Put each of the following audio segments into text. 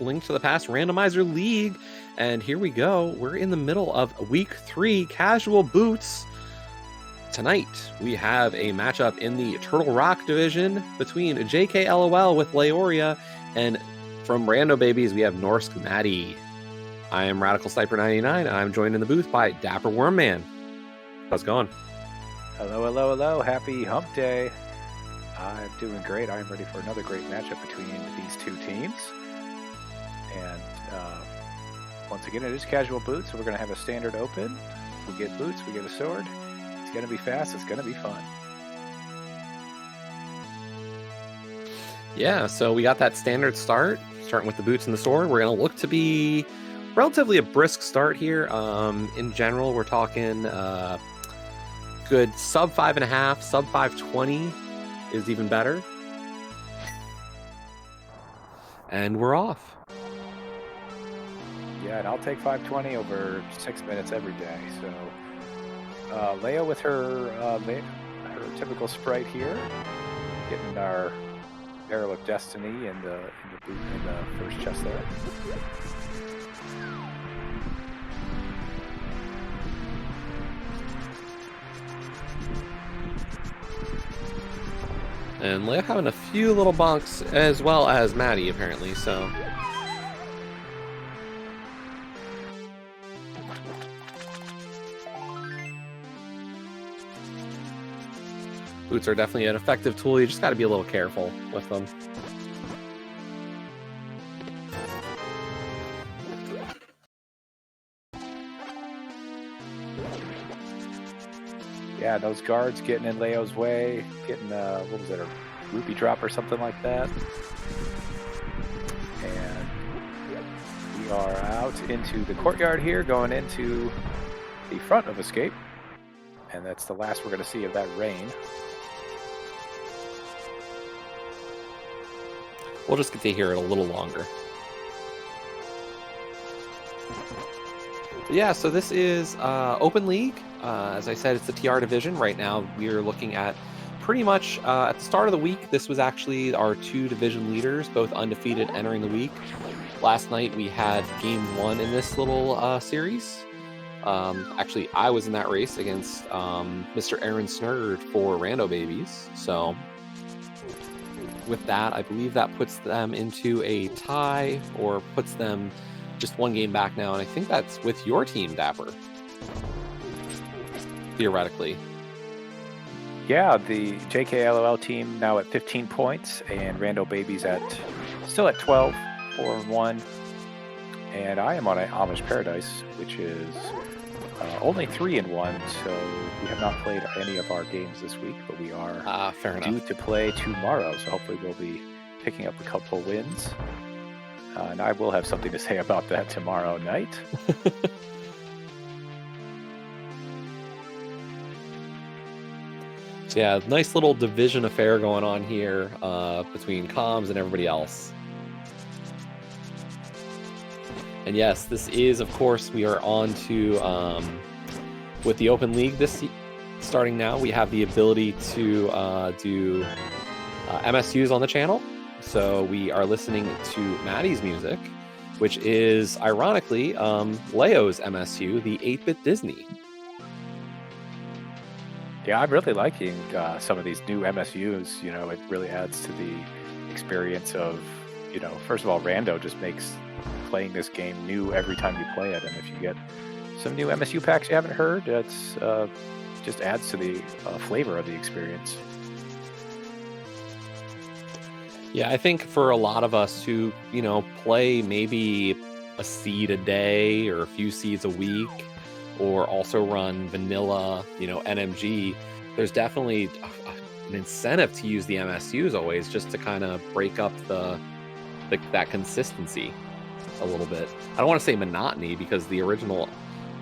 Link to the Past Randomizer League. And here we go. We're in the middle of week 3 casual boots. Tonight, we have a matchup in the Turtle Rock division between JKLOL with Laoria, and from Rando Babies, we have norskmatty. I am Radical Sniper 99, and I'm joined in the booth by Dapper Wormman. How's it going? Hello, hello, hello. Happy hump day. I'm doing great. I'm ready for another great matchup between these two teams. And once again, it is casual boots, so we're going to have a standard open. We get boots, we get a sword. It's going to be fast. It's going to be fun. Yeah, so we got that standard start, starting with the boots and the sword. We're going to look to be relatively a brisk start here. In general, we're talking good sub 5.5, sub 520 is even better. And we're off. Yeah, and I'll take 520 over 6 minutes every day. So Leia with her typical sprite here, getting our Arrow of Destiny in the first chest there. And Leia having a few little bonks as well as Maddie, apparently, so. Boots are definitely an effective tool. You just got to be a little careful with them. Yeah, those guards getting in Leo's way, getting, what was it, a rupee drop or something like that. And we are out into the courtyard here, going into the front of Escape. And that's the last we're going to see of that rain. We'll just get to hear it a little longer. Yeah, so this is Open League. As I said, it's the TR division. Right now, we're looking at pretty much at the start of the week, this was actually our 2 division leaders, both undefeated entering the week. Last night, we had game 1 in this little series. Actually, I was in that race against Mr. Aaron Snurd for Rando Babies. So with that, I believe that puts them into a tie or puts them just 1 game back now. And I think that's with your team, Dapper. Theoretically. Yeah, the JKLOL team now at 15 points and Rando Babies still at 12, 4-1. And I am on Amish Paradise, which is only 3-1, so we have not played any of our games this week, but we are due to play tomorrow, so hopefully we'll be picking up a couple wins. And I will have something to say about that tomorrow night. So yeah, nice little division affair going on here between comms and everybody else. And yes, this is, of course, we are on to, with the Open League starting now, we have the ability to do MSUs on the channel. So we are listening to Maddie's music, which is, ironically, Leo's MSU, the 8-Bit Disney. Yeah, I'm really liking some of these new MSUs. You know, it really adds to the experience of, you know, first of all, Rando just makes playing this game new every time you play it. And if you get some new MSU packs you haven't heard, that's just adds to the flavor of the experience. Yeah, I think for a lot of us who, you know, play maybe a seed a day or a few seeds a week, or also run vanilla, you know, NMG, there's definitely an incentive to use the MSUs always, just to kind of break up that consistency a little bit. I don't want to say monotony, because the original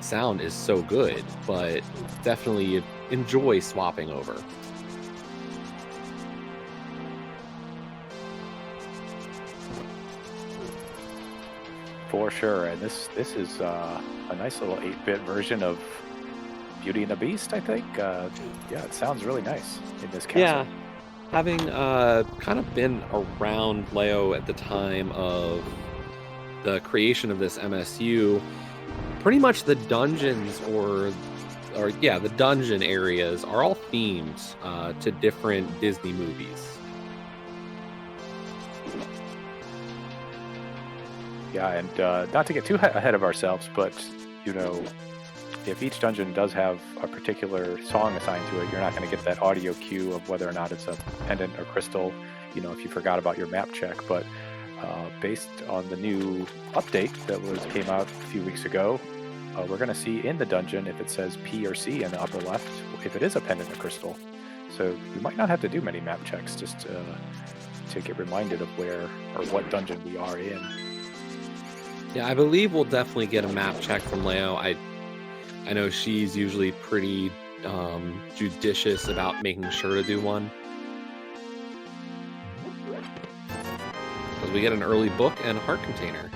sound is so good, but definitely enjoy swapping over. For sure, and this is a nice little 8-bit version of Beauty and the Beast, I think. Yeah, it sounds really nice in this castle. Yeah, having kind of been around Leo at the time of the creation of this MSU, pretty much the dungeons the dungeon areas are all themed to different Disney movies. Yeah, and not to get too ahead of ourselves, but if each dungeon does have a particular song assigned to it, you're not going to get that audio cue of whether or not it's a pendant or crystal, if you forgot about your map check. But based on the new update that came out a few weeks ago, we're going to see in the dungeon if it says P or C in the upper left, if it is a pendant or crystal. So we might not have to do many map checks just to get reminded of where or what dungeon we are in. Yeah, I believe we'll definitely get a map check from Leo. I know she's usually pretty judicious about making sure to do one. Because we get an early book and a heart container.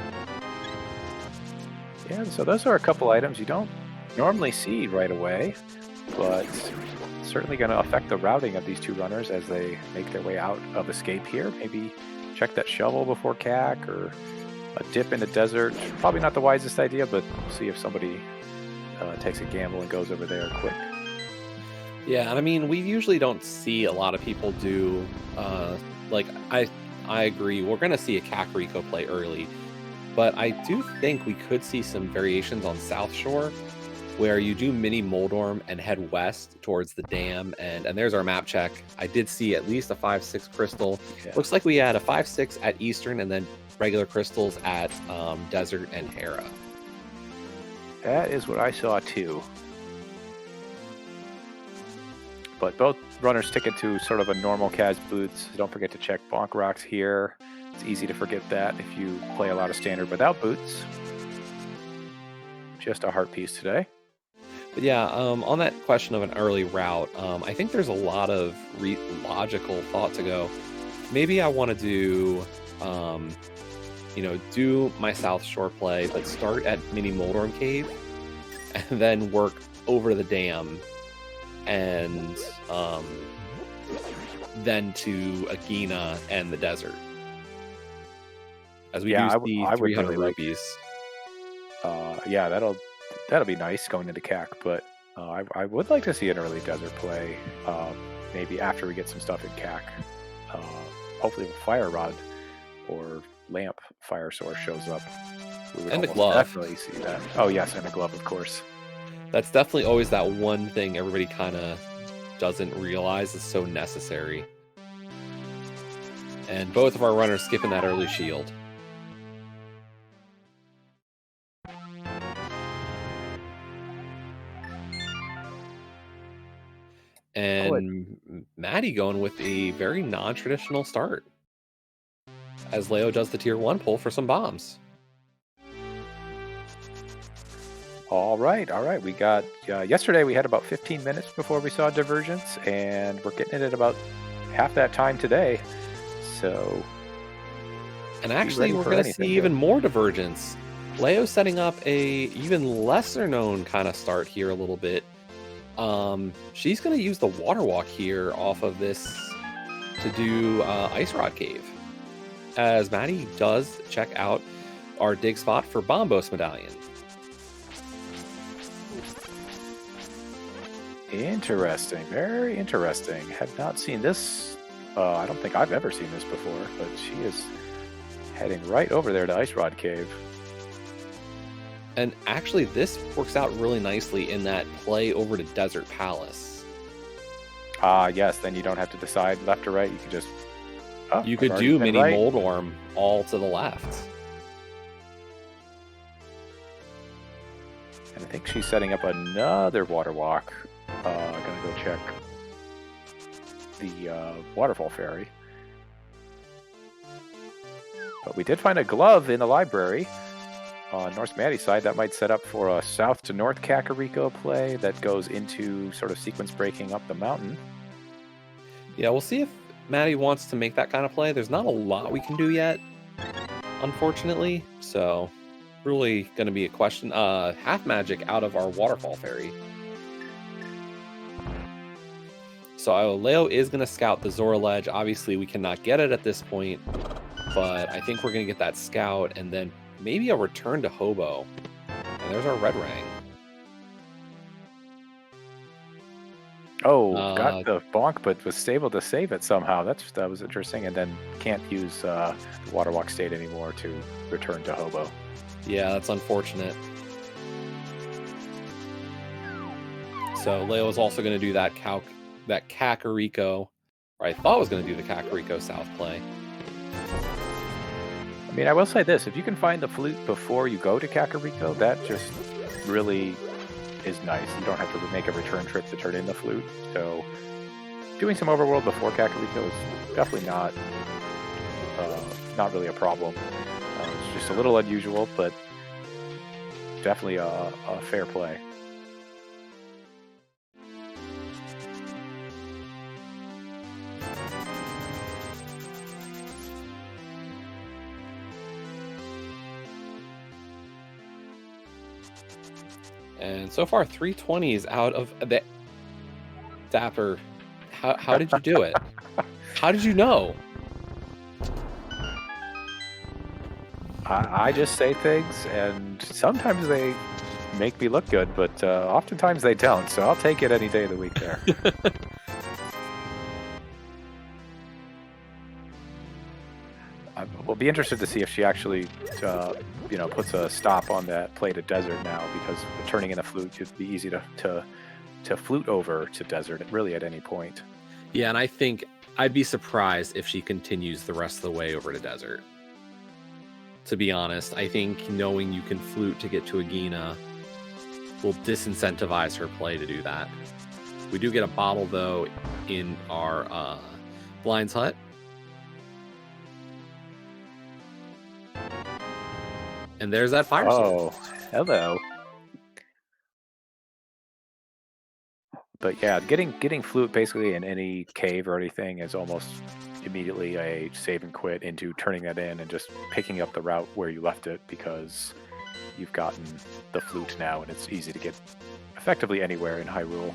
Yeah, so those are a couple items you don't normally see right away, but certainly going to affect the routing of these two runners as they make their way out of Escape here. Maybe check that shovel before CAC or a dip in the desert. Probably not the wisest idea, but we'll see if somebody takes a gamble and goes over there quick. Yeah, and I mean, we usually don't see a lot of people do, I agree, we're going to see a Kakariko play early, but I do think we could see some variations on South Shore, where you do mini Moldorm and head west towards the dam, and there's our map check. I did see at least a 5-6 crystal. Yeah. Looks like we had a 5-6 at Eastern, and then regular crystals at Desert and Hera. That is what I saw too. But both runners ticket to sort of a normal Kaz boots. Don't forget to check bonk rocks here. It's easy to forget that if you play a lot of standard without boots. Just a heart piece today. But yeah, on that question of an early route, I think there's a lot of logical thought to go. Maybe I want to do, do my South Shore play, but start at Mini Moldorm Cave, and then work over the dam, and then to Agina and the desert. As we do see 300 rupees. Yeah, that'll be nice going into CAC, but I would like to see an early desert play, maybe after we get some stuff in CAC. Hopefully with Fire Rod or Lamp Fire Source shows up. And a glove. Definitely see that. Oh yes, and a glove, of course. That's definitely always that one thing everybody kind of doesn't realize is so necessary. And both of our runners skipping that early shield. And Maddie going with a very non-traditional start, as Leo does the tier 1 pull for some bombs. All right. We got, yesterday we had about 15 minutes before we saw Divergence, and we're getting it at about half that time today. So. And actually, we're going to see even more Divergence. Leo setting up a even lesser known kind of start here a little bit. She's going to use the Water Walk here off of this to do Ice Rod Cave, as Maddie does check out our dig spot for Bombos Medallion. Interesting. Very interesting. Have not seen this. I don't think I've ever seen this before, but she is heading right over there to Ice Rod Cave. And actually, this works out really nicely in that play over to Desert Palace. Yes. Then you don't have to decide left or right. You can just... you could do Mini Moldorm all to the left. And I think she's setting up another Water Walk. I'm going to go check the Waterfall Ferry. But we did find a glove in the library. On norskmatty's side, that might set up for a south to north Kakariko play that goes into sort of sequence breaking up the mountain. Yeah, we'll see if Maddie wants to make that kind of play. There's not a lot we can do yet, unfortunately. So, really going to be a question. Half magic out of our Waterfall Ferry. So Leo is going to scout the Zora Ledge. Obviously, we cannot get it at this point, but I think we're going to get that scout and then maybe a return to Hobo. And there's our red rang. Oh, got the bonk, but was able to save it somehow. That was interesting. And then can't use the water walk state anymore to return to Hobo. Yeah, that's unfortunate. So Leo is also going to do that Kakariko, or I thought was going to do the Kakariko South play. I mean, I will say this: if you can find the flute before you go to Kakariko, that just really is nice. You don't have to make a return trip to turn in the flute. So doing some overworld before Kakariko is definitely not really a problem. It's just a little unusual, but definitely a fair play. And so far, 320s out of the Dapper. How did you do it? How did you know? I just say things, and sometimes they make me look good, but oftentimes they don't. So I'll take it any day of the week there. We'll be interested to see if she actually, puts a stop on that play to desert now, because turning in a flute should be easy to flute over to desert really at any point. Yeah, and I think I'd be surprised if she continues the rest of the way over to desert. To be honest, I think knowing you can flute to get to Agina will disincentivize her play to do that. We do get a bottle, though, in our Blind's Hut. And there's that fire sword. Oh, hello. But yeah, getting flute basically in any cave or anything is almost immediately a save and quit into turning that in and just picking up the route where you left it, because you've gotten the flute now and it's easy to get effectively anywhere in Hyrule.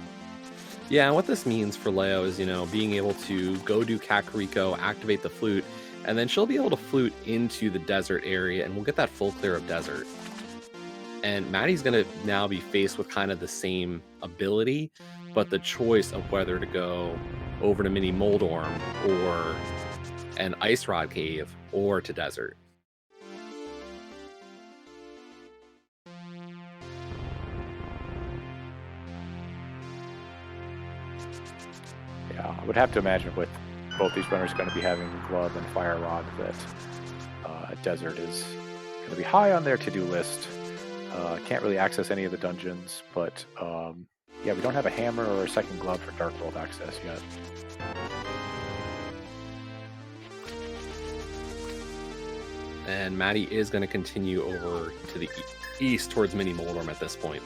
Yeah, and what this means for Leo is, being able to go do Kakariko, activate the flute, and then she'll be able to flute into the desert area, and we'll get that full clear of desert. And Maddie's going to now be faced with kind of the same ability, but the choice of whether to go over to Mini Moldorm or an Ice Rod Cave or to desert. Yeah, I would have to imagine with both these runners going to be having Glove and Fire Rod that desert is going to be high on their to-do list. Can't really access any of the dungeons, but yeah, we don't have a hammer or a second glove for Dark World access yet. And Maddie is going to continue over to the east towards Mini Moldorm at this point.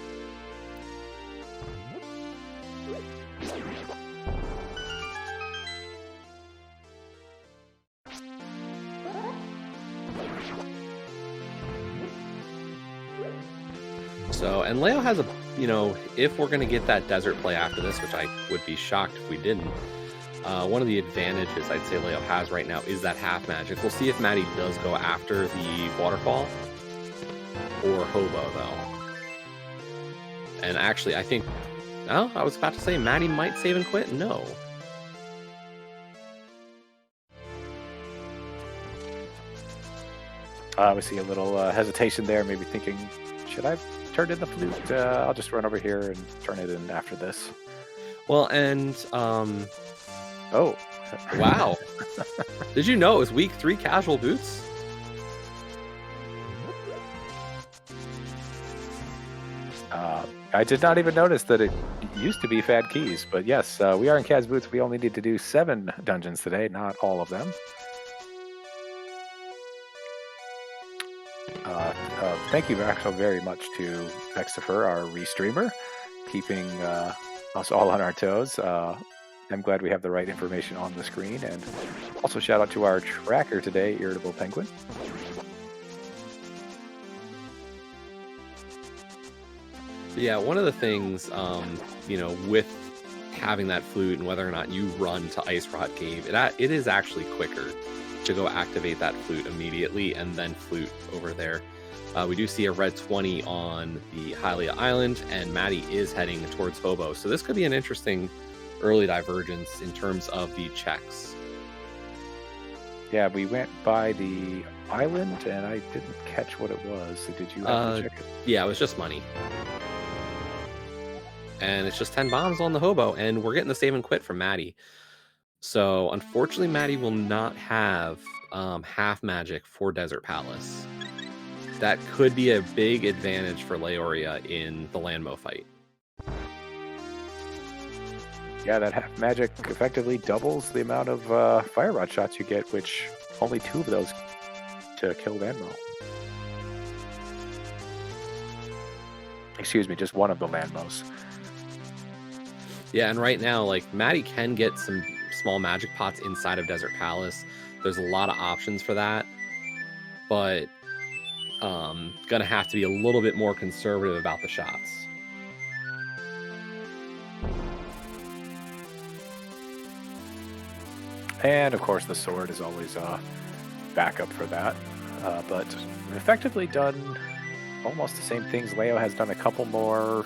So, and Leo has a, if we're going to get that desert play after this, which I would be shocked if we didn't, one of the advantages I'd say Leo has right now is that half magic. We'll see if Maddie does go after the waterfall or Hobo, though. And actually, I think, I was about to say Maddie might save and quit. No. We see a little hesitation there, maybe thinking, should I turn in the flute? I'll just run over here and turn it in after this. Well, and oh, wow! Did you know it was week 3 casual boots? I did not even notice that it used to be Fad Keys, but yes, we are in Kaz Boots. We only need to do 7 dungeons today, not all of them. Thank you actually very much to Vexafer, our restreamer, keeping us all on our toes. I'm glad we have the right information on the screen. And also shout out to our tracker today, Irritable Penguin. Yeah, one of the things, with having that flute and whether or not you run to Ice Rod Cave, it is actually quicker to go activate that flute immediately and then flute over there. We do see a red 20 on the Hylia Island, and Maddie is heading towards Hobo. So this could be an interesting early divergence in terms of the checks. Yeah, we went by the island, and I didn't catch what it was. So did you have to check it? Yeah, it was just money. And it's just 10 bombs on the Hobo, and we're getting the save and quit from Maddie. So unfortunately, Maddie will not have half magic for Desert Palace. That could be a big advantage for Laoria in the Landmo fight. Yeah, that half magic effectively doubles the amount of fire rod shots you get, which only 2 of those to kill Landmo. Excuse me, just 1 of the Landmos. Yeah, and right now, like, Maddie can get some small magic pots inside of Desert Palace. There's a lot of options for that, but gonna have to be a little bit more conservative about the shots. And of course, the sword is always backup for that. But we've effectively done almost the same things. Leo has done a couple more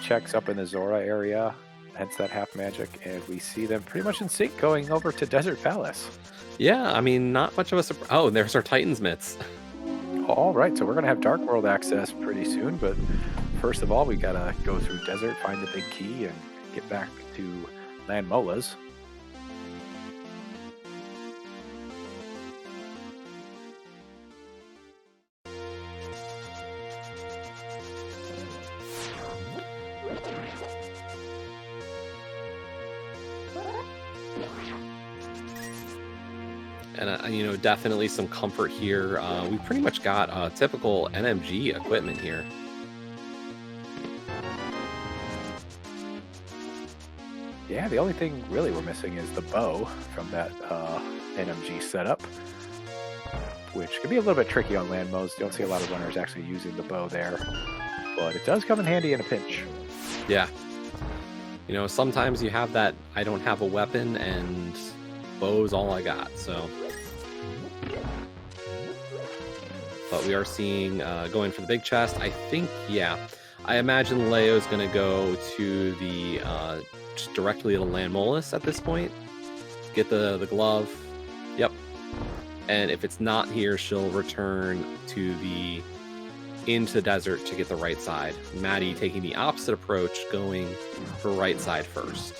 checks up in the Zora area, hence that half magic, and we see them pretty much in sync going over to Desert Palace. Yeah, I mean, not much of a surprise. Oh, there's our Titan's Mitts. All right, so we're going to have Dark World access pretty soon, but first of all, we got to go through Desert, find the big key, and get back to Land Molas. And, you know, definitely some comfort here. We pretty much got typical NMG equipment here. Yeah, the only thing really we're missing is the bow from that NMG setup, which can be a little bit tricky on land modes. Don't see a lot of runners actually using the bow there, but it does come in handy in a pinch. Yeah. You know, sometimes you have that, I don't have a weapon, and bow's all I got, so. But we are seeing, going for the big chest. I think, yeah, I imagine Leo's going to go to the, just directly to Land Molus at this point. Get the glove. Yep. And if it's not here, she'll return to into the desert to get the right side. Maddie taking the opposite approach, going for right side first.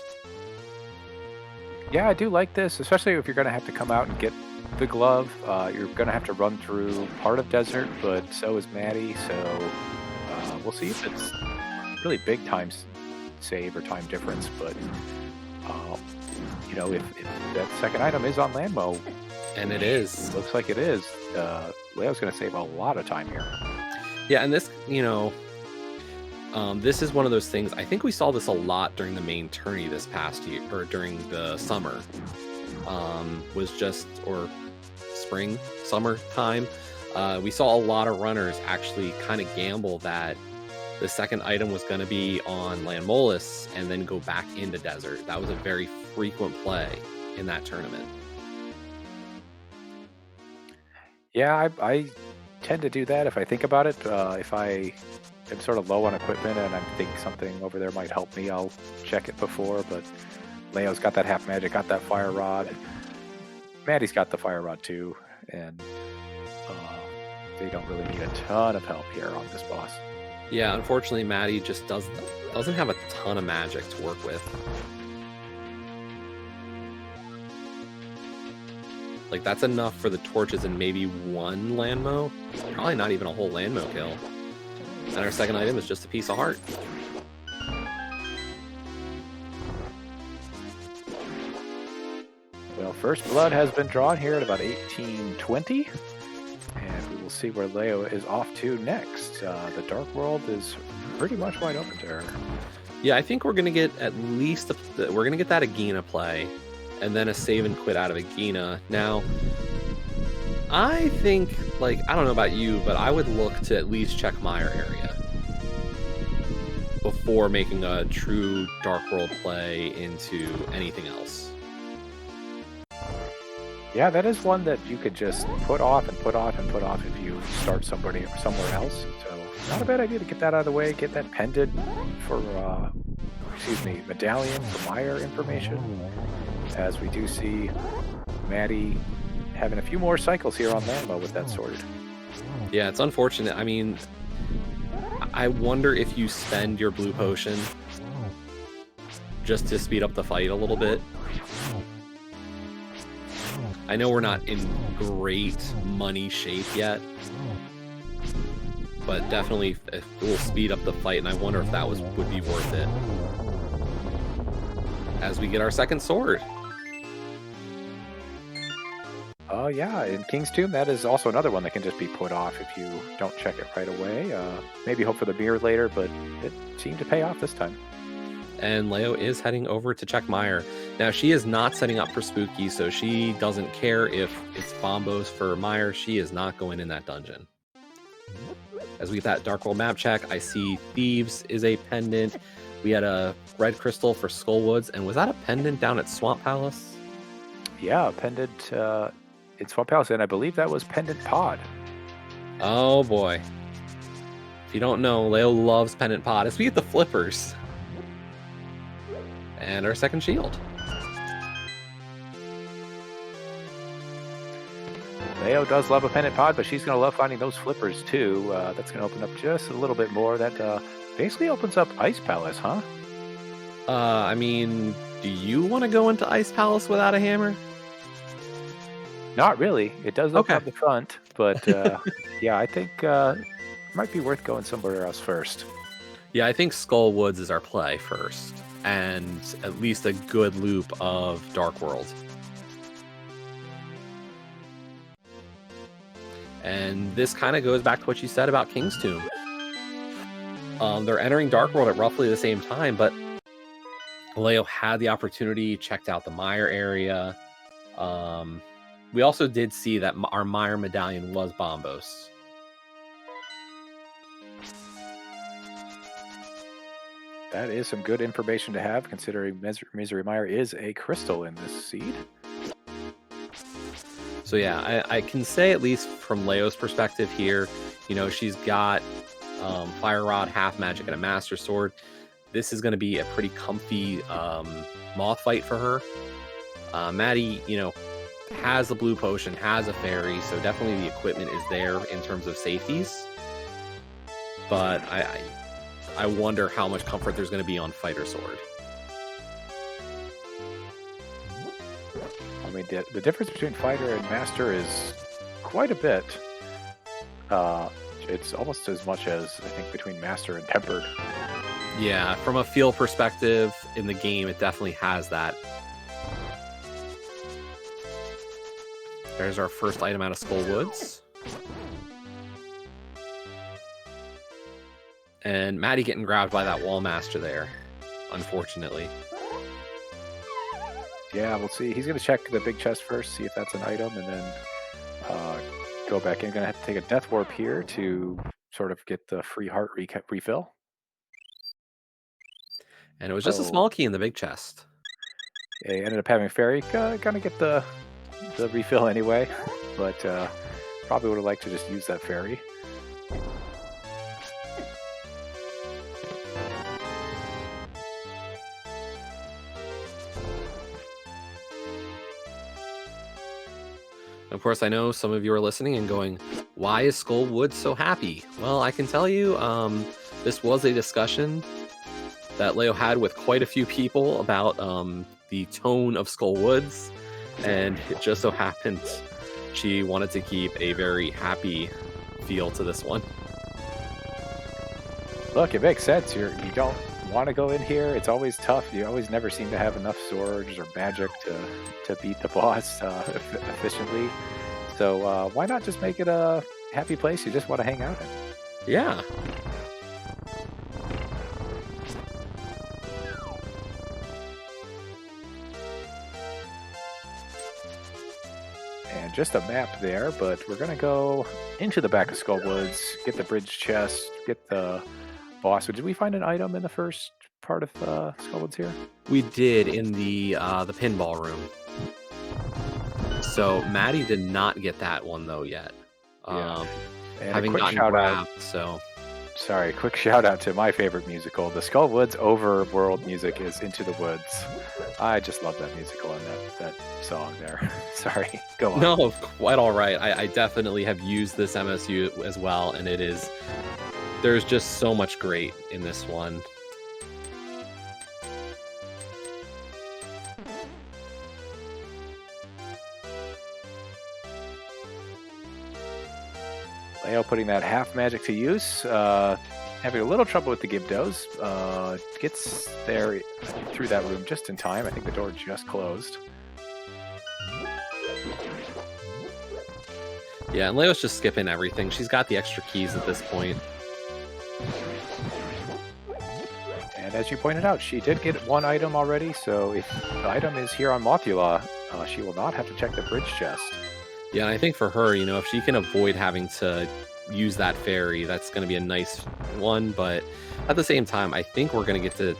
Yeah, I do like this, especially if you're going to have to come out and get the glove. You're going to have to run through part of desert, but so is Maddie. So we'll see if it's really big time save or time difference. But you know, if that second item is on Landmo, and it is, looks like it is, Leo's going to save a lot of time here. Yeah, and this, you know, this is one of those things. I think we saw this a lot during the main tourney this past year, or during the summer. Was just, or spring, summer time. We saw a lot of runners actually kind of gamble that the second item was going to be on Land Molus and then go back into desert. That was a very frequent play in that tournament. Yeah, I tend to do that if I think about it. If I am sort of low on equipment and I think something over there might help me, I'll check it before. But Leo's got that half magic, got that fire rod. Maddie's got the fire rod too, and they don't really need a ton of help here on this boss. Yeah, unfortunately, Maddie just doesn't have a ton of magic to work with. Like, that's enough for the torches and maybe one Landmo. Probably not even a whole Landmo kill. And our second item is just a piece of heart. Well, first blood has been drawn here at about 1820. And we will see where Leo is off to next. The Dark World is pretty much wide open to her. Yeah, I think we're going to get at least, we're going to get that Agena play. And then a save and quit out of Agena. Now, I think, like, I don't know about you, but I would look to at least check Mire area before making a true Dark World play into anything else. Yeah, that is one that you could just put off and put off and put off if you start somebody somewhere else. So not a bad idea to get that out of the way, get that pendant for, excuse me, medallion for Meyer information, as we do see Maddie having a few more cycles here on Lambo with that sword. Yeah, it's unfortunate. I mean, I wonder if you spend your blue potion just to speed up the fight a little bit. I know we're not in great money shape yet, but definitely it will speed up the fight, and I wonder if that would be worth it. As we get our second sword. Oh yeah, in King's Tomb, that is also another one that can just be put off if you don't check it right away. Maybe hope for the mirror later, but it seemed to pay off this time. And Leo is heading over to check Meyer. Now, she is not setting up for Spooky, so she doesn't care if it's bombos for Meyer. She is not going in that dungeon. As we get that Dark World map check, I see Thieves is a pendant. We had a red crystal for Skullwoods, and was that a pendant down at Swamp Palace? Yeah, pendant in Swamp Palace, and I believe that was Pendant Pod. Oh boy. If you don't know, Leo loves Pendant Pod. As we get the flippers. And our second shield. Leo does love a pendant pod, but she's going to love finding those flippers too. That's going to open up just a little bit more. That basically opens up Ice Palace, huh? I mean, do you want to go into Ice Palace without a hammer? Not really. It does open up the front, but yeah, I think it might be worth going somewhere else first. Yeah, I think Skullwoods is our play first, and at least a good loop of Dark World. And this kind of goes back to what you said about King's Tomb. They're entering Dark World at roughly the same time, but Leo had the opportunity, checked out the Meyer area. We also did see that our Meyer medallion was bombos. That is some good information to have, considering Misery Meyer is a crystal in this seed. So yeah, I can say, at least from Leo's perspective here, you know, she's got Fire Rod, Half Magic, and a Master Sword. This is going to be a pretty comfy moth fight for her. Maddie, you know, has the blue potion, has a fairy, so definitely the equipment is there in terms of safeties. But I wonder how much comfort there's going to be on Fighter Sword. I mean, the difference between Fighter and Master is quite a bit. It's almost as much as, I think, between Master and Tempered. Yeah, from a feel perspective in the game, it definitely has that. There's our first item out of Skullwoods. And Maddie getting grabbed by that Wall Master there, unfortunately. Yeah, we'll see. He's going to check the big chest first, see if that's an item, and then go back in. Going to have to take a Death Warp here to sort of get the free heart refill. And it was just a small key in the big chest. Yeah, he ended up having Fairy. Gonna get the refill anyway, but probably would have liked to just use that Fairy. Of course, I know some of you are listening and going, why is Skullwood so happy? Well, I can tell you, this was a discussion that Leo had with quite a few people about the tone of Skullwoods, and it just so happened she wanted to keep a very happy feel to this one. Look, it makes sense. You don't want to go in here. It's always tough. You always never seem to have enough swords or magic to beat the boss efficiently. So why not just make it a happy place you just want to hang out in? Yeah. And just a map there, but we're going to go into the back of Skullwoods, get the bridge chest, get the boss. Did we find an item in the first part of Skullwoods here? We did in the pinball room. So Maddie did not get that one though yet. Yeah. And a Having quick gotten shout out. grabbed, so Sorry, quick shout out to my favorite musical. The Skull Woods overworld music is Into the Woods. I just love that musical and that song there. Sorry, go on. no, quite all right. I definitely have used this MSU as well, and there's just so much great in this one. Leo putting that half magic to use. Having a little trouble with the Gibdos. Gets there through that room just in time. I think the door just closed. Yeah, and Leo's just skipping everything. She's got the extra keys at this point. And as you pointed out, she did get one item already, so if the item is here on Mothula, she will not have to check the bridge chest. Yeah, and I think for her, if she can avoid having to use that fairy, that's going to be a nice one. But at the same time, I think we're going to get to,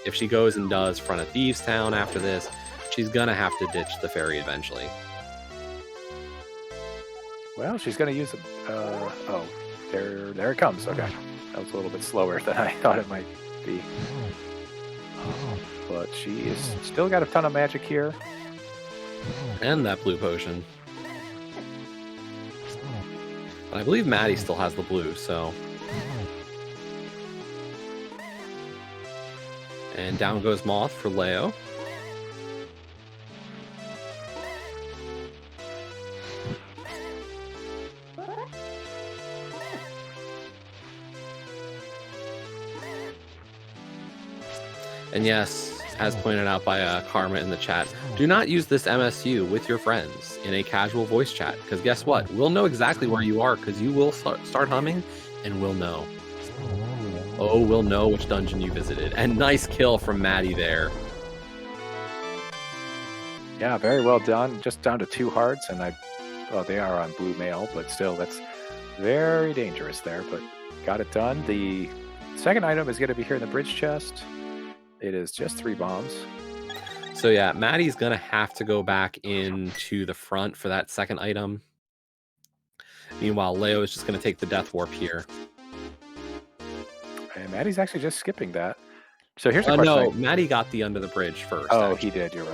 if she goes and does Front of Thieves Town after this, she's going to have to ditch the fairy eventually. Well, she's going to use it. Oh, there it comes. Okay. That was a little bit slower than I thought it might be. But she is still got a ton of magic here. And that blue potion. But I believe Maddie still has the blue, so. And down goes Moth for Leo. And yes, as pointed out by Karma in the chat, do not use this MSU with your friends in a casual voice chat, because guess what? We'll know exactly where you are, because you will start humming, and we'll know. Oh, we'll know which dungeon you visited. And nice kill from Maddie there. Yeah, very well done. Just down to 2 hearts, and they are on blue mail, but still, that's very dangerous there, but got it done. The second item is going to be here in the bridge chest. It is just 3 bombs. So yeah, Maddie's going to have to go back into the front for that second item. Meanwhile, Leo is just going to take the Death Warp here. And Maddie's actually just skipping that. So here's a question. No, Maddie got the under the bridge first. Oh, actually. He did. You're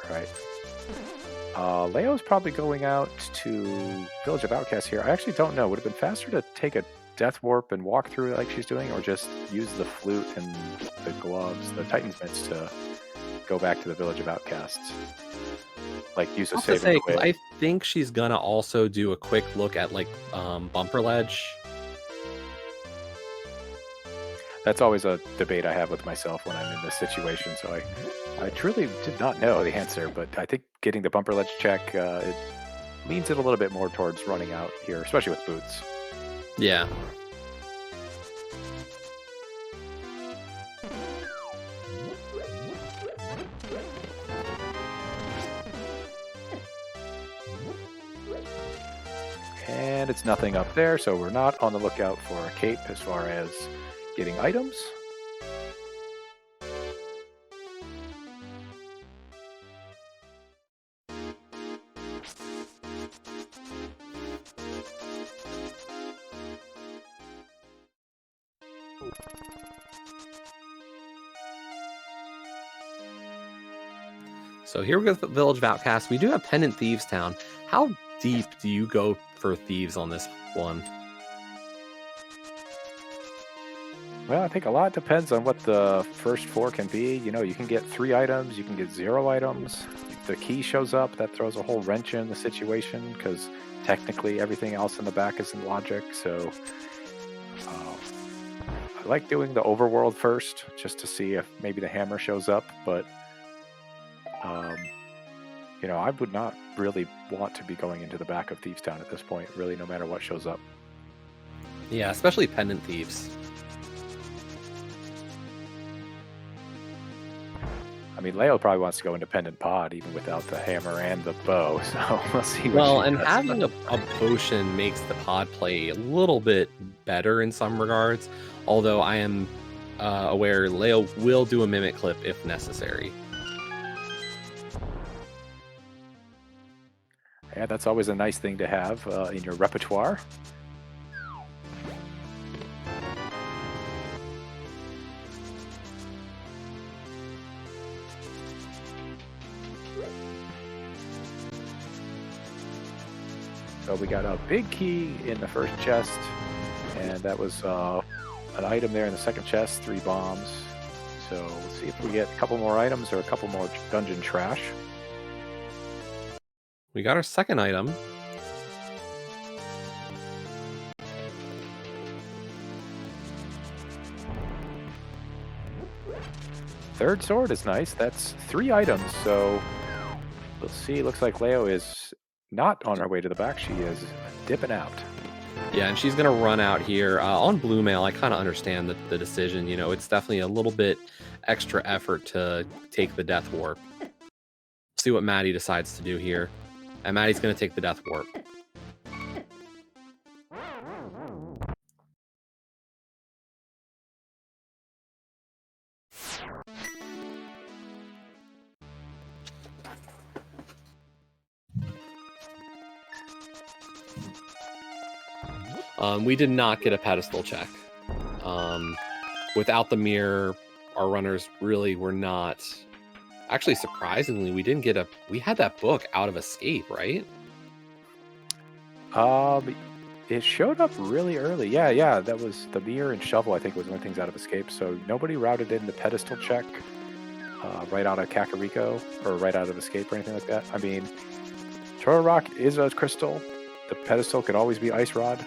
right. Leo's probably going out to Village of Outcasts here. I actually don't know. Would it have been faster to take a Death Warp and walk through it like she's doing, or just use the flute and the gloves, the Titan's Mitts, to go back to the Village of Outcasts? Like, use a save and quit. I think she's gonna also do a quick look at Bumper Ledge. That's always a debate I have with myself when I'm in this situation, so I truly did not know the answer, but I think getting the Bumper Ledge check, it leans it a little bit more towards running out here, especially with boots. Yeah. And it's nothing up there, so we're not on the lookout for a cape as far as getting items. So here we go with the Village of Outcasts. We do have Pendant Thieves Town. How deep do you go for thieves on this one? Well, I think a lot depends on what the first 4 can be. You can get 3 items, you can get 0 items. If the key shows up, that throws a whole wrench in the situation, because technically everything else in the back is in logic. So I like doing the overworld first, just to see if maybe the hammer shows up, but I would not really want to be going into the back of Thieves Town at this point, really, no matter what shows up. Yeah, especially Pendant Thieves. I mean, Leo probably wants to go independent pod even without the hammer and the bow, so we'll see. Well, and having a potion makes the pod play a little bit better in some regards, although I am aware Leo will do a mimic clip if necessary. Yeah, that's always a nice thing to have in your repertoire. So we got a big key in the first chest, and that was an item there in the second chest, 3 bombs. So let's see if we get a couple more items or a couple more dungeon trash. We got our second item. Third sword is nice. That's 3 items. So let's see. Looks like Leo is not on her way to the back. She is dipping out. Yeah, and she's going to run out here. On Blue Mail, I kind of understand the decision. You know, it's definitely a little bit extra effort to take the Death Warp. See what Maddie decides to do here. And Maddie's going to take the Death Warp. We did not get a pedestal check. Without the mirror, our runners really were not... Actually, surprisingly, we didn't get a... We had that book out of Escape, right? It showed up really early. Yeah, that was the mirror and shovel, I think, was one things out of Escape. So nobody routed in the pedestal check right out of Kakariko or right out of Escape or anything like that. I mean, Turtle Rock is a crystal. The pedestal could always be Ice Rod.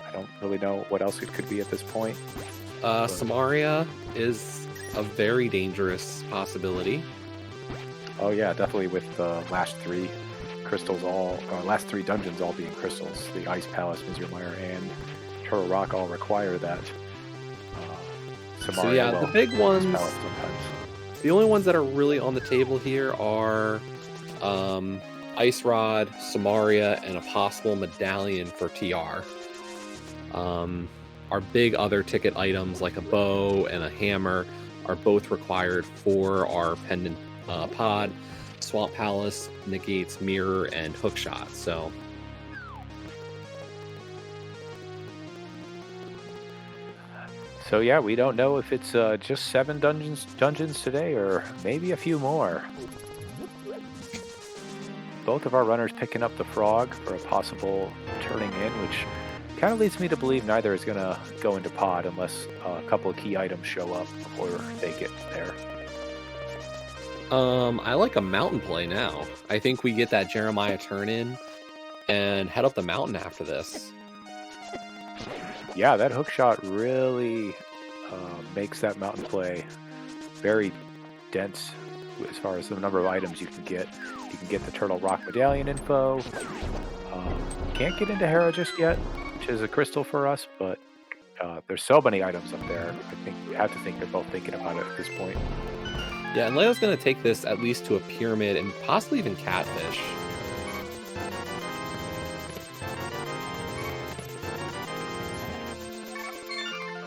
I don't really know what else it could be at this point. Samaria is a very dangerous possibility. Oh yeah, definitely with the last 3 crystals last 3 dungeons all being crystals. The Ice Palace, Mizurmire, and Turtle Rock all require that. Samaria, so yeah, the big ones, the only ones that are really on the table here are Ice Rod, Samaria, and a possible medallion for TR. Our big other ticket items like a bow and a hammer are both required for our pendant pod. Swamp Palace negates mirror and hookshot. So yeah, we don't know if it's just 7 dungeons today or maybe a few more. Both of our runners picking up the frog for a possible turning in, which kind of leads me to believe neither is going to go into pod unless a couple of key items show up before they get there. I like a mountain play now. I think we get that Jeremiah turn in and head up the mountain after this. Yeah, that hookshot really makes that mountain play very dense as far as the number of items you can get. You can get the Turtle Rock Medallion info. Can't get into Hera just yet, which is a crystal for us, but there's so many items up there. I think we have to think they're both thinking about it at this point. Yeah, and Leo's going to take this at least to a pyramid and possibly even catfish.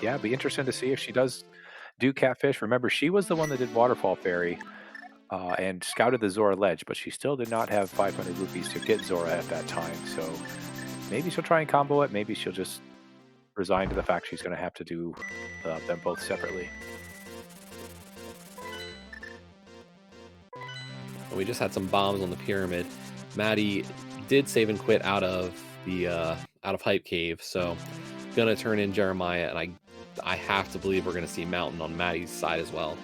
Yeah, it'd be interesting to see if she does do catfish. Remember, she was the one that did Waterfall Fairy and scouted the Zora Ledge, but she still did not have 500 rupees to get Zora at that time. So maybe she'll try and combo it. Maybe she'll just resign to the fact she's going to have to do them both separately. We just had some bombs on the pyramid. Maddie did save and quit out of the Hype Cave, so gonna turn in Jeremiah, and I have to believe we're gonna see Mountain on Maddie's side as well.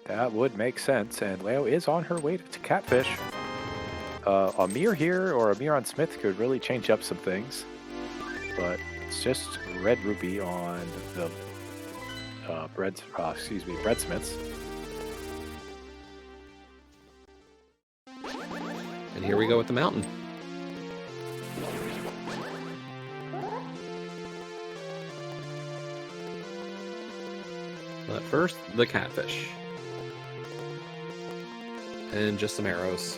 That would make sense, and Leo is on her way to catfish. A mirror here or a mirror on Smith could really change up some things, but it's just red rupee on the breadsmiths. And here we go with the Mountain. But first, the catfish. And just some arrows.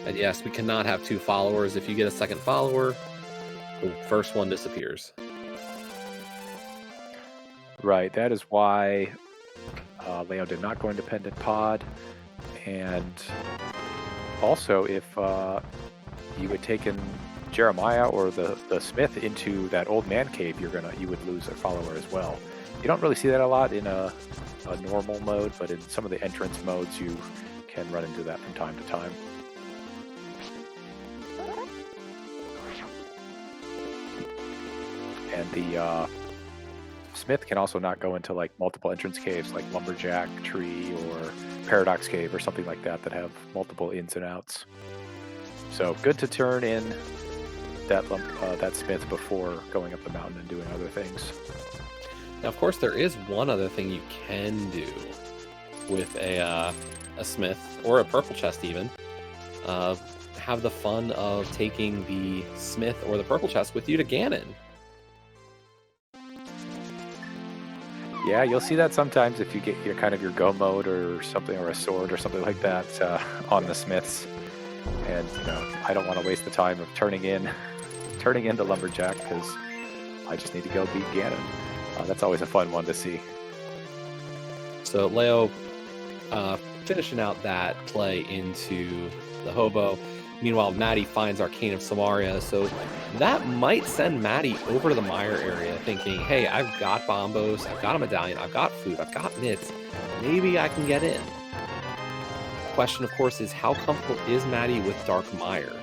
And yes, we cannot have 2 followers. If you get a second follower, the first one disappears. Right. That is why Leo did not go independent pod. And also, if you had taken Jeremiah or the Smith into that old man cave, you would lose a follower as well. You don't really see that a lot in a normal mode, but in some of the entrance modes, you can run into that from time to time. And the Smith can also not go into like multiple entrance caves like Lumberjack Tree or Paradox Cave or something like that have multiple ins and outs. So good to turn in that Smith before going up the mountain and doing other things. Now, of course, there is one other thing you can do with a Smith or a purple chest even. Have the fun of taking the Smith or the purple chest with you to Ganon. Yeah, you'll see that sometimes if you get your your go mode or something, or a sword or something like that on the Smiths. And I don't want to waste the time of turning in the Lumberjack because I just need to go beat Ganon. That's always a fun one to see. So Leo finishing out that play into the Hobo. Meanwhile, Maddie finds Arcane of Samaria, so that might send Maddie over to the Mire area thinking, hey, I've got Bombos, I've got a medallion, I've got food, I've got mitts, maybe I can get in. The question, of course, is how comfortable is Maddie with Dark Mire?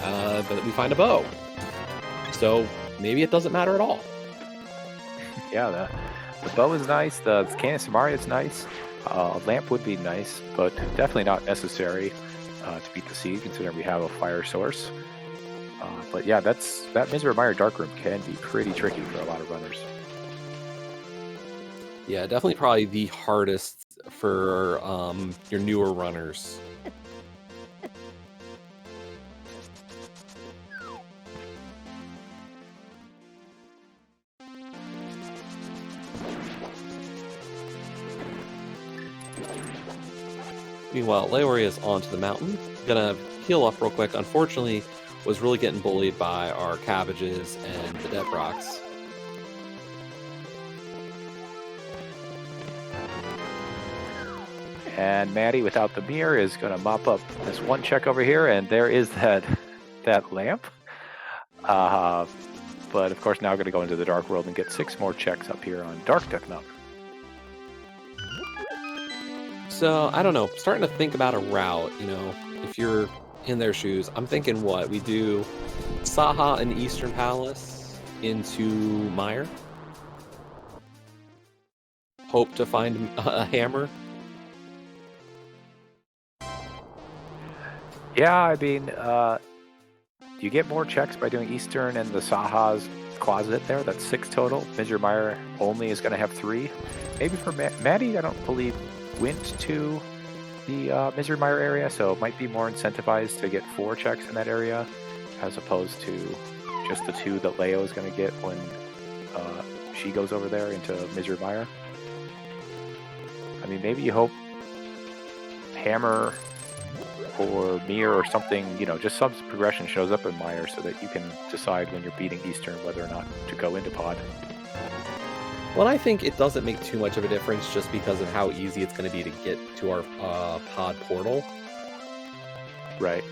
But we find a bow, so maybe it doesn't matter at all. Yeah, the bow is nice, the Arcane of Samaria is nice, a lamp would be nice, but definitely not necessary to beat the Seed, considering we have a fire source. But yeah, that Misery Mire Darkroom can be pretty tricky for a lot of runners. Yeah, definitely probably the hardest for your newer runners. Meanwhile, Laoria is onto the mountain. Gonna heal up real quick. Unfortunately, was really getting bullied by our cabbages and the dead rocks. And Maddie, without the mirror, is going to mop up this one check over here, and there is that lamp. But of course, now we're going to go into the Dark World and get 6 more checks up here on Dark Death Mountain. So, I don't know, starting to think about a route, if you're in their shoes. I'm thinking what? We do Saha and Eastern Palace into Mire. Hope to find a hammer. Yeah, I mean, you get more checks by doing Eastern and the Saha's closet there. That's 6 total. Misery Mire only is going to have 3. Maybe for Maddie, I don't believe went to the Misery Mire area, so it might be more incentivized to get 4 checks in that area as opposed to just the 2 that Leo is going to get when she goes over there into Misery Mire. I mean, maybe you hope hammer or mirror or something, just some progression shows up in Mire so that you can decide when you're beating Eastern whether or not to go into pod. Well, I think it doesn't make too much of a difference just because of how easy it's going to be to get to our pod portal. Right.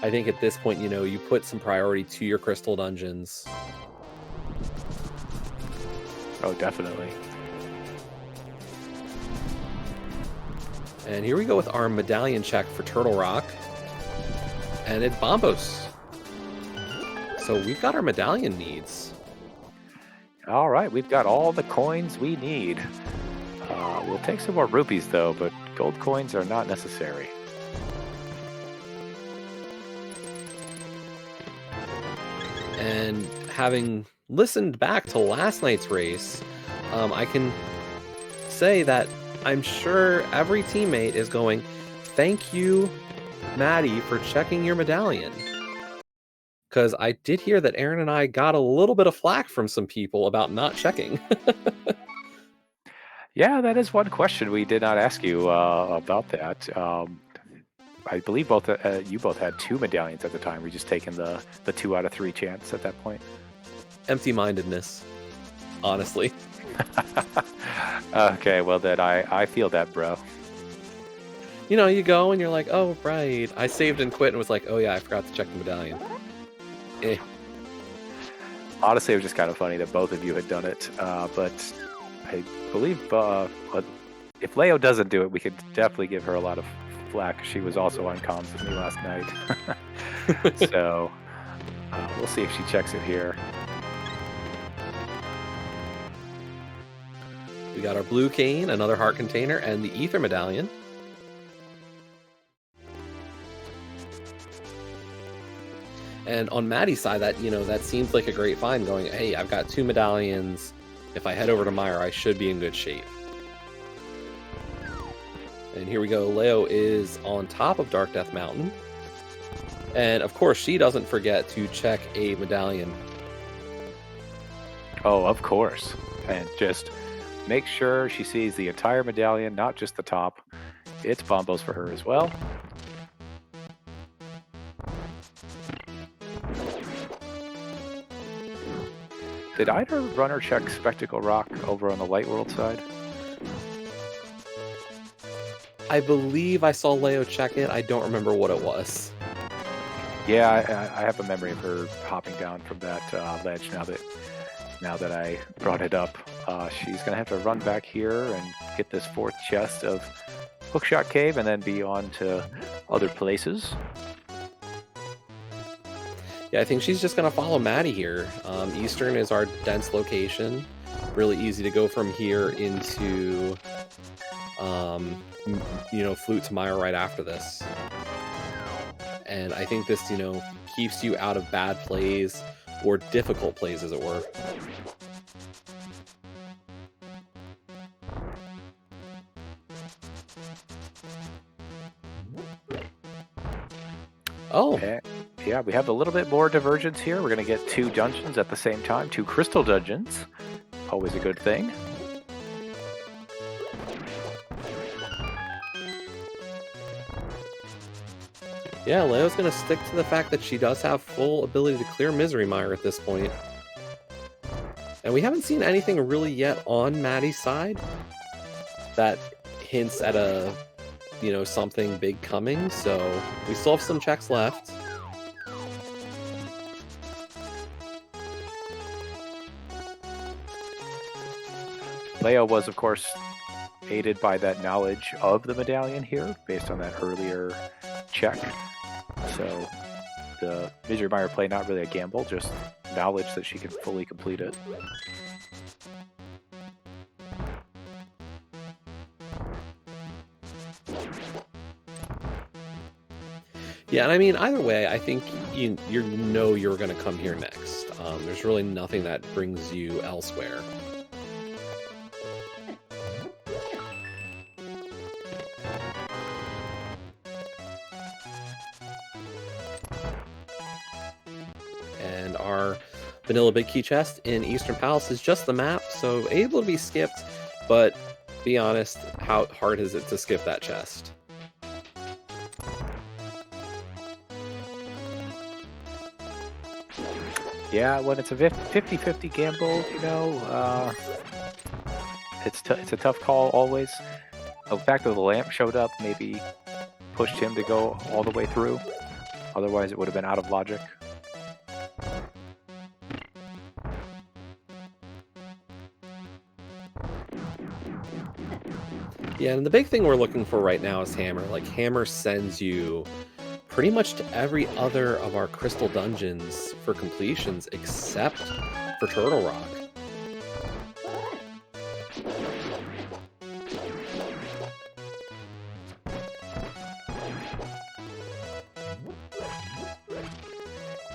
I think at this point, you put some priority to your crystal dungeons. Oh, definitely. And here we go with our medallion check for Turtle Rock. And it's Bombos. So we've got our medallion needs. All right, we've got all the coins we need. We'll take some more rupees, though, but gold coins are not necessary. And having listened back to last night's race, I can say that I'm sure every teammate is going, thank you, Maddie, for checking your medallion. Because I did hear that Aaron and I got a little bit of flack from some people about not checking. Yeah, that is one question we did not ask you about that. I believe both you both had 2 medallions at the time. Were you just taking the 2 out of 3 chance at that point? Empty-mindedness, honestly. Okay, well then I feel that, bro. You know, you go and you're like, oh, right. I saved and quit and was like, oh, yeah, I forgot to check the medallion. Eh. Honestly, it was just kind of funny that both of you had done it, but I believe if Leo doesn't do it, we could definitely give her a lot of flack. She was also on comms with me last night. So we'll see if she checks it here. We got our blue cane, another heart container, and the ether medallion. And on Maddie's side, that seems like a great find. Going, hey, I've got 2 medallions. If I head over to Meyer, I should be in good shape. And here we go. Leo is on top of Dark Death Mountain. And of course, she doesn't forget to check a medallion. Oh, of course. And just make sure she sees the entire medallion, not just the top. It's bombos for her as well. Did either runner check Spectacle Rock over on the Light World side? I believe I saw Leo check it. I don't remember what it was. Yeah, I have a memory of her hopping down from that ledge now that I brought it up. She's going to have to run back here and get this 4th chest of Hookshot Cave and then be on to other places. Yeah, I think she's just going to follow Maddie here. Eastern is our dense location. Really easy to go from here into, Flute to Meyer right after this. And I think this, keeps you out of bad plays or difficult plays, as it were. Oh. Okay. Yeah, we have a little bit more divergence here. We're going to get 2 dungeons at the same time, 2 crystal dungeons. Always a good thing. Yeah, Leo's going to stick to the fact that she does have full ability to clear Misery Mire at this point. And we haven't seen anything really yet on Maddie's side that hints at something big coming, so we still have some checks left. Leo was, of course, aided by that knowledge of the medallion here, based on that earlier check. So the Misery Mire play, not really a gamble, just knowledge that she can fully complete it. Yeah, and I mean, either way, I think you're going to come here next. There's really nothing that brings you elsewhere. And our vanilla big key chest in Eastern Palace is just the map, so able to be skipped, but be honest, how hard is it to skip that chest? Yeah, when it's a 50-50 gamble, it's a tough call always. The fact that the lamp showed up maybe pushed him to go all the way through. Otherwise, it would have been out of logic. Yeah, and the big thing we're looking for right now is Hammer. Like, Hammer sends you pretty much to every other of our crystal dungeons for completions except for Turtle Rock.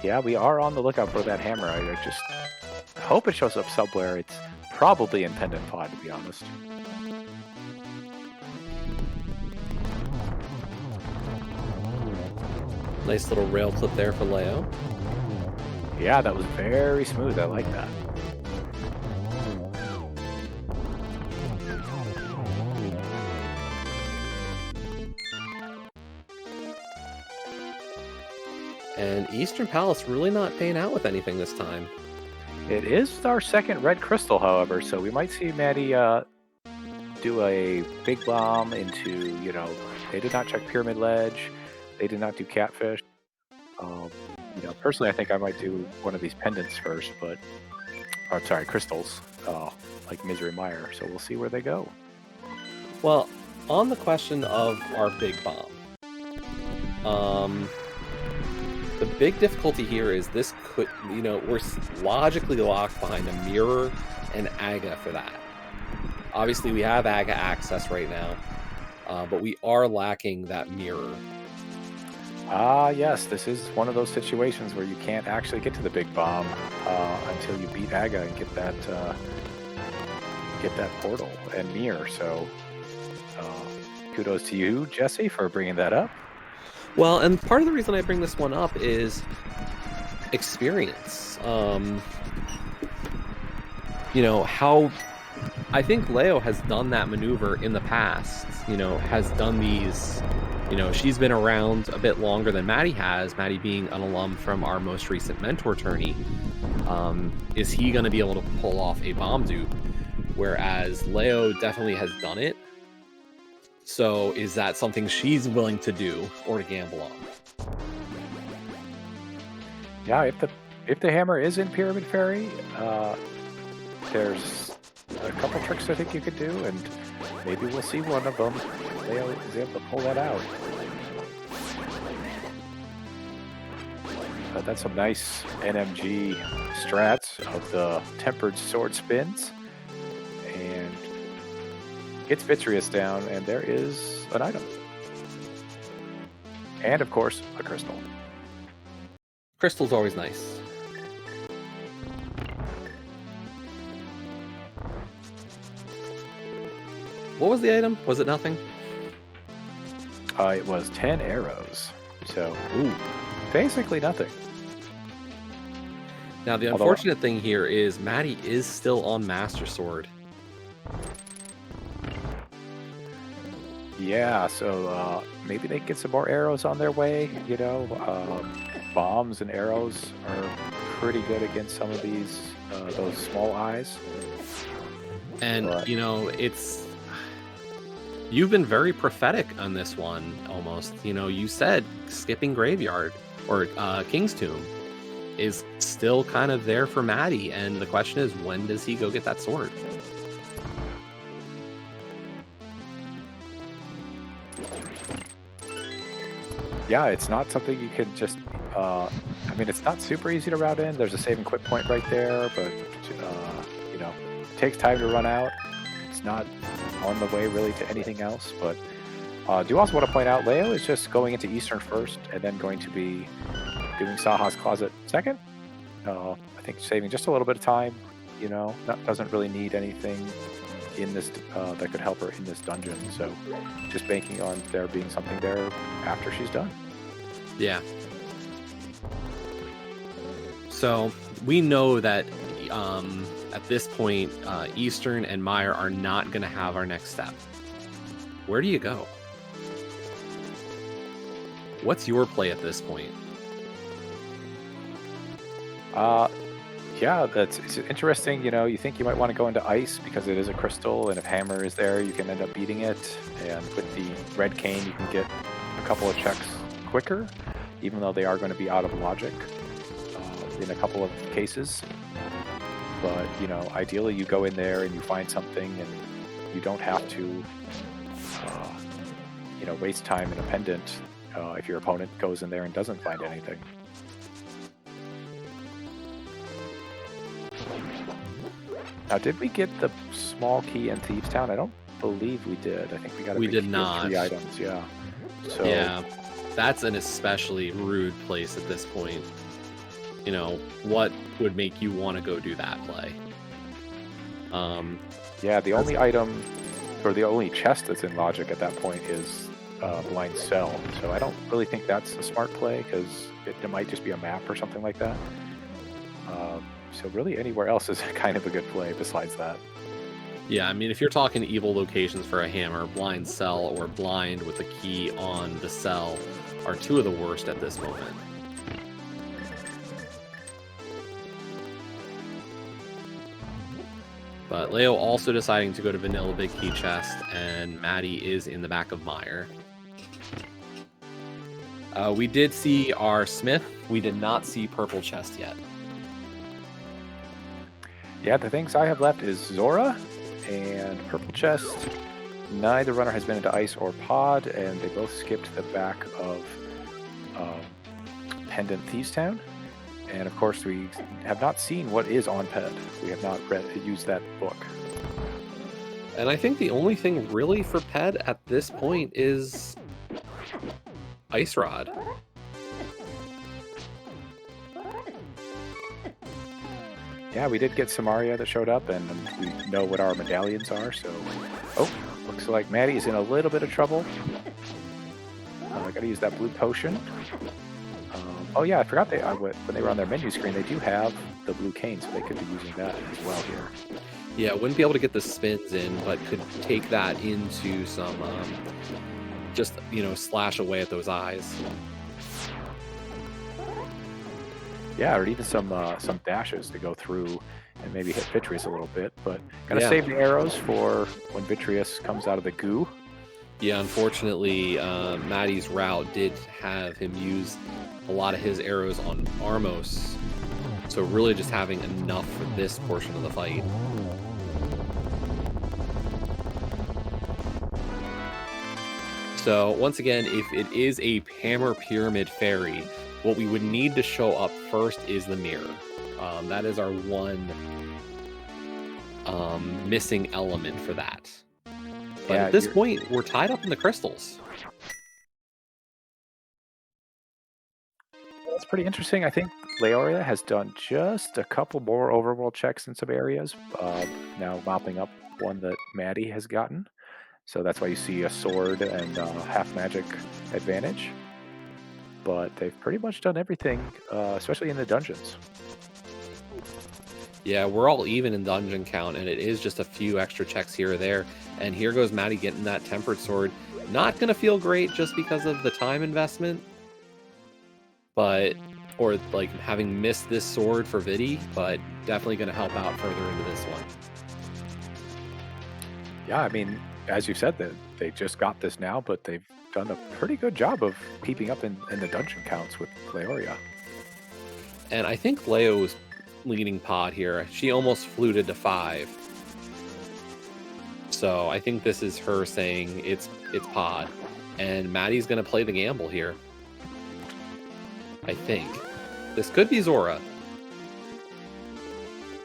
Yeah, we are on the lookout for that hammer. I just hope it shows up somewhere. It's probably in Pendant Pod, to be honest. Nice little rail clip there for Leo. Yeah, that was very smooth. I like that. And Eastern Palace really not paying out with anything this time. It is our second red crystal, however, so we might see Maddie do a big bomb into, they did not check Pyramid Ledge. They did not do Catfish. Personally, I think I might do one of these pendants first, crystals, like Misery Mire. So we'll see where they go. Well, on the question of our big bomb, the big difficulty here is this could, we're logically locked behind a mirror and Aga for that. Obviously, we have Aga access right now, but we are lacking that mirror. Yes, this is one of those situations where you can't actually get to the big bomb until you beat Aga and get that portal and mirror. So kudos to you, Jesse, for bringing that up. Well, and part of the reason I bring this one up is experience. How I think Leo has done that maneuver in the past, has done these, she's been around a bit longer than Maddie has, Maddie being an alum from our most recent mentor tourney. Is he going to be able to pull off a bomb dupe? Whereas Leo definitely has done it. So is that something she's willing to do or to gamble on? Yeah, if the hammer is in Pyramid Fairy, there's a couple tricks I think you could do, and maybe we'll see one of them. Leo is able to pull that out. But that's some nice NMG strats of the tempered sword spins. And gets Vitreous down, and there is an item. And, of course, a crystal. Crystal's always nice. What was the item? Was it nothing? It was 10 arrows. So, basically nothing. Now, the unfortunate thing here is Maddie is still on Master Sword. Yeah, so maybe they get some more arrows on their way, bombs and arrows are pretty good against some of these, those small eyes. And, you've been very prophetic on this one, almost. You said skipping Graveyard, or King's Tomb, is still kind of there for Maddie, and the question is, when does he go get that sword? Yeah, it's not something you can just, it's not super easy to route in. There's a save and quit point right there, but, it takes time to run out. It's not on the way really to anything else, but I do also want to point out Leo is just going into Eastern first and then going to be doing Saha's Closet second. I think saving just a little bit of time, doesn't really need anything in this that could help her in this dungeon, so just banking on there being something there after she's done. Yeah. So we know that at this point, Eastern and Meyer are not going to have our next step. Where do you go? What's your play at this point? Yeah, it's interesting. You think you might want to go into Ice because it is a crystal, and if Hammer is there, you can end up beating it. And with the Red Cane, you can get a couple of checks quicker, even though they are going to be out of logic in a couple of cases. But, ideally you go in there and you find something, and you don't have to, waste time in a pendant if your opponent goes in there and doesn't find anything. Now, did we get the small key in Thieves Town? I don't believe we did. I think we got a We big did key of not. 3 items, yeah. So, yeah, that's an especially rude place at this point. What would make you want to go do that play? Yeah, the only item, or the only chest that's in Logic at that point is Blind Cell. So I don't really think that's a smart play, because it might just be a map or something like that. So really anywhere else is kind of a good play besides that. Yeah, if you're talking evil locations for a hammer, Blind Cell or Blind with a key on the cell are two of the worst at this moment. But Leo also deciding to go to vanilla big key chest, and Maddie is in the back of Mire. We did see our Smith. We did not see purple chest yet. Yeah, the things I have left is Zora and purple chest. Neither runner has been into ice or pod, and they both skipped the back of Pendant Thieves Town. And of course, we have not seen what is on Ped. We have not used that book. And I think the only thing really for Ped at this point is Ice Rod. Yeah, we did get Samaria that showed up, and we know what our medallions are, so... Oh, looks like Maddie is in a little bit of trouble. I gotta use that blue potion. Oh yeah, I forgot when they were on their menu screen, they do have the blue cane, so they could be using that as well here. Yeah, wouldn't be able to get the spins in, but could take that into some, just, slash away at those eyes. Yeah, or even some dashes to go through and maybe hit Vitreous a little bit, but gotta save the arrows for when Vitreous comes out of the goo. Yeah, unfortunately, Maddie's route did have him use a lot of his arrows on Armos, so really just having enough for this portion of the fight. So once again, if it is a Hammer Pyramid Fairy, what we would need to show up first is the mirror. That is our one missing element for that. But at this point, we're tied up in the crystals. That's pretty interesting. I think Laoria has done just a couple more overworld checks in some areas, now mopping up one that Maddie has gotten. So that's why you see a sword and half magic advantage. But they've pretty much done everything, especially in the dungeons. Yeah, we're all even in dungeon count, and it is just a few extra checks here or there. And here goes Maddie getting that tempered sword. Not going to feel great just because of the time investment, or like having missed this sword for Vidi, but definitely going to help out further into this one. Yeah, I mean, as you said, that they just got this now, but they've done a pretty good job of keeping up in the dungeon counts with Laoria. And I think Leo's leading pod here. She almost fluted to 5. So I think this is her saying it's pod. And Maddie's going to play the gamble here. I think. This could be Zora.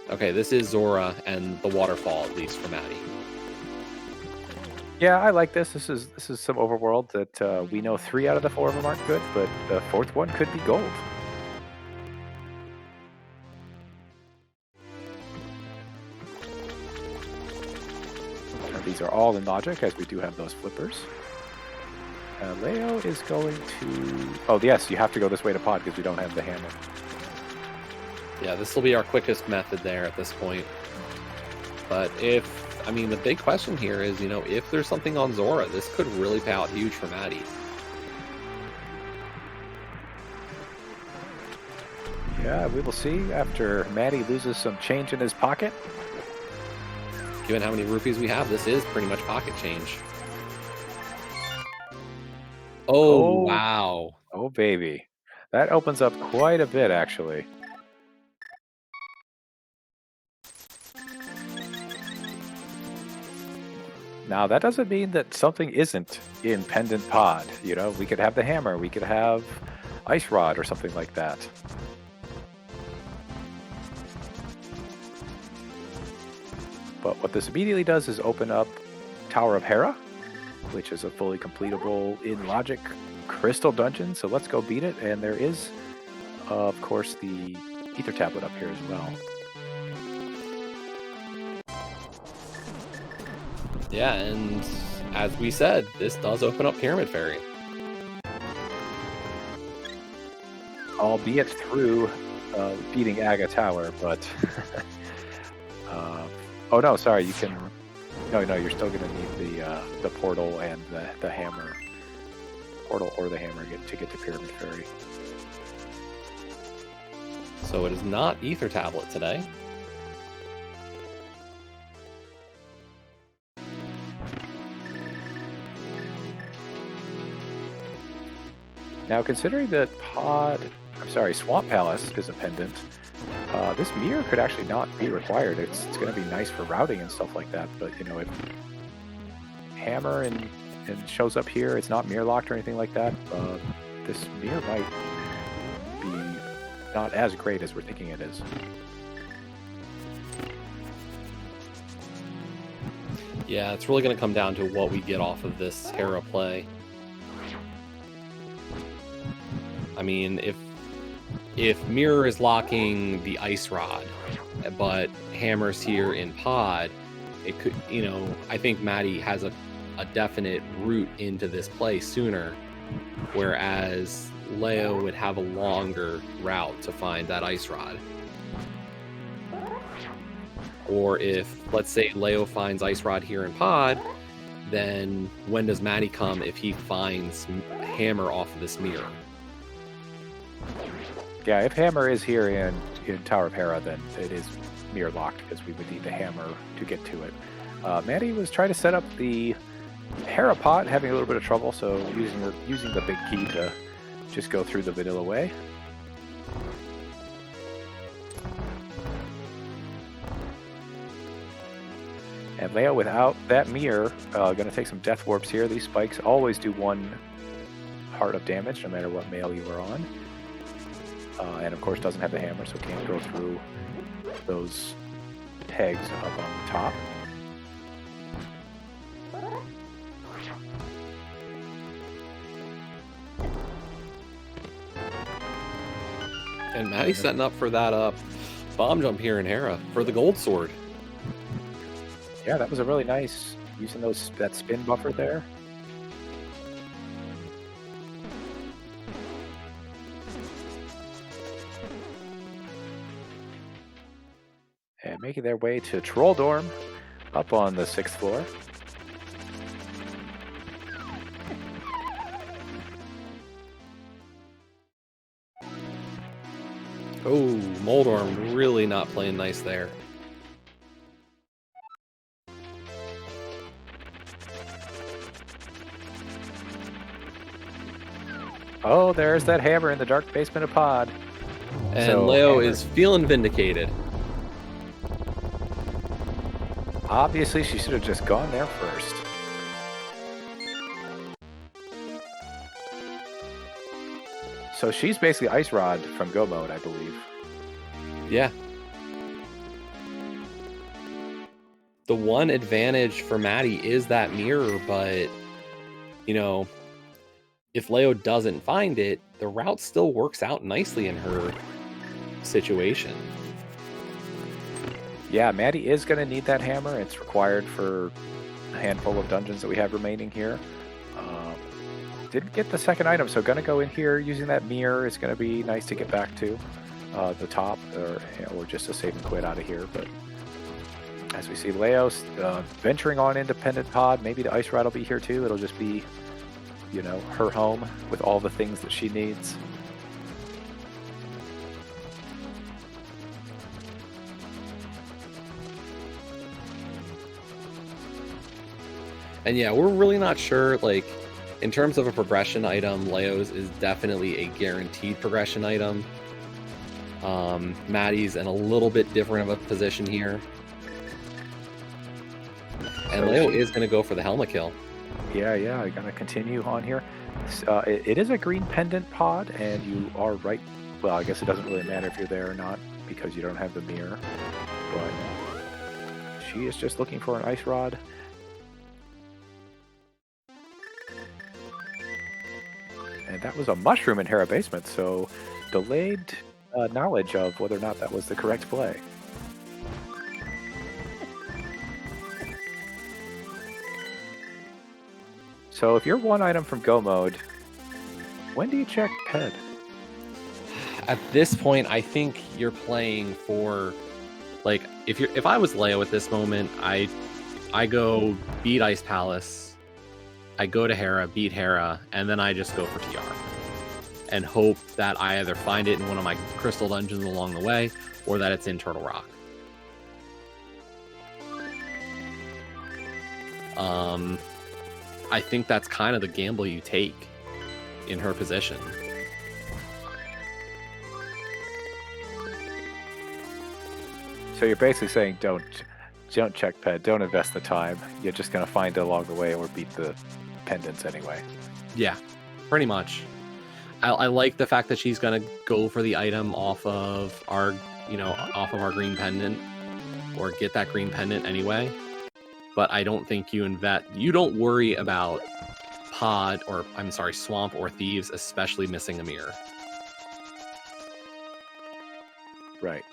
Okay, this is Zora and the waterfall, at least for Maddie. Yeah, I like this. This is some overworld that we know 3 out of the 4 of them aren't good, but the 4th one could be gold. These are all in logic, as we do have those flippers. Leo is going to... Oh, yes, you have to go this way to pod because we don't have the hammer. Yeah, this will be our quickest method there at this point. But the big question here is, if there's something on Zora, this could really pay out huge for Maddie. Yeah, we will see after Maddie loses some change in his pocket. Given how many rupees we have, this is pretty much pocket change. Oh, wow. Oh, baby. That opens up quite a bit, actually. Now, that doesn't mean that something isn't in Pendant Pod. We could have the hammer. We could have Ice Rod or something like that. But what this immediately does is open up Tower of Hera, which is a fully completable in logic crystal dungeon. So let's go beat it. And there is, of course, the Ether Tablet up here as well. Yeah, and as we said, this does open up Pyramid Fairy. Albeit through beating Aga Tower, but... oh no, sorry, you can... No, you're still going to need the portal and the hammer. Portal or the hammer to get to Pyramid Fairy. So it is not Ether Tablet today. Now, considering that Swamp Palace is a pendant, this mirror could actually not be required. It's going to be nice for routing and stuff like that. But you know, if Hammer and shows up here, it's not mirror locked or anything like that. This mirror might be not as great as we're thinking it is. Yeah, it's really going to come down to what we get off of this Hera play. I mean, if Mirror is locking the Ice Rod, but Hammer's here in Pod, it could, you know, I think Matty has a definite route into this play sooner, whereas Leo would have a longer route to find that Ice Rod. Or if, let's say, Leo finds Ice Rod here in Pod, then when does Matty come if he finds Hammer off of this mirror? Yeah, if Hammer is here in Tower of Hera, then it is mirror locked because we would need the Hammer to get to it. Matty was trying to set up the Hera pot, having a little bit of trouble, so using the big key to just go through the vanilla way. And Leo, without that mirror, going to take some death warps here. These spikes always do 1 heart of damage, no matter what mail you are on. And of course doesn't have the hammer, so can't go through those pegs up on the top. And Matty's setting up for that bomb jump here in Hera for the gold sword. Yeah, that was a really nice, using that spin buffer there. And making their way to Troll Dorm, up on the 6th floor. Oh, Moldorm really not playing nice there. Oh, there's that hammer in the dark basement of Pod. And So, Leo Hammer- is feeling vindicated. Obviously, she should have just gone there first. So she's basically Ice Rod from Go Mode, I believe. Yeah. The one advantage for Matty is that mirror, but, you know, if Leo doesn't find it, the route still works out nicely in her situation. Yeah, Maddie is going to need that hammer. It's required for a handful of dungeons that we have remaining here. Didn't get the second item, so going to go in here using that mirror. It's going to be nice to get back to the top, or just to save and quit out of here. But as we see Leo venturing on Independent Pod, maybe the Ice Rod will be here too. It'll just be, you know, her home with all the things that she needs. And yeah, we're really not sure, like, in terms of a progression item, Leo's is definitely a guaranteed progression item. Matty's in a little bit different of a position here. And So Leo is going to go for the helmet kill. Yeah, I'm going to continue on here. It is a green pendant pod, and you are right. Well, I guess it doesn't really matter if you're there or not, because you don't have the mirror. But she is just looking for an Ice Rod. And that was a mushroom in Hera Basement, so delayed knowledge of whether or not that was the correct play. So if you're one item from Go Mode, when do you check Ped? At this point, I think you're playing for, like, if I was Leo at this moment, I go beat Ice Palace, I go to Hera, beat Hera, and then I just go for TR. And hope that I either find it in one of my crystal dungeons along the way, or that it's in Turtle Rock. I think that's kind of the gamble you take in her position. So you're basically saying don't check ped, don't invest the time. You're just going to find it along the way or beat the pendants anyway. Yeah, pretty much. I like the fact that she's gonna go for the item off of our green pendant, or get that green pendant anyway. But I don't think you don't worry about swamp or thieves, especially missing a mirror. Right.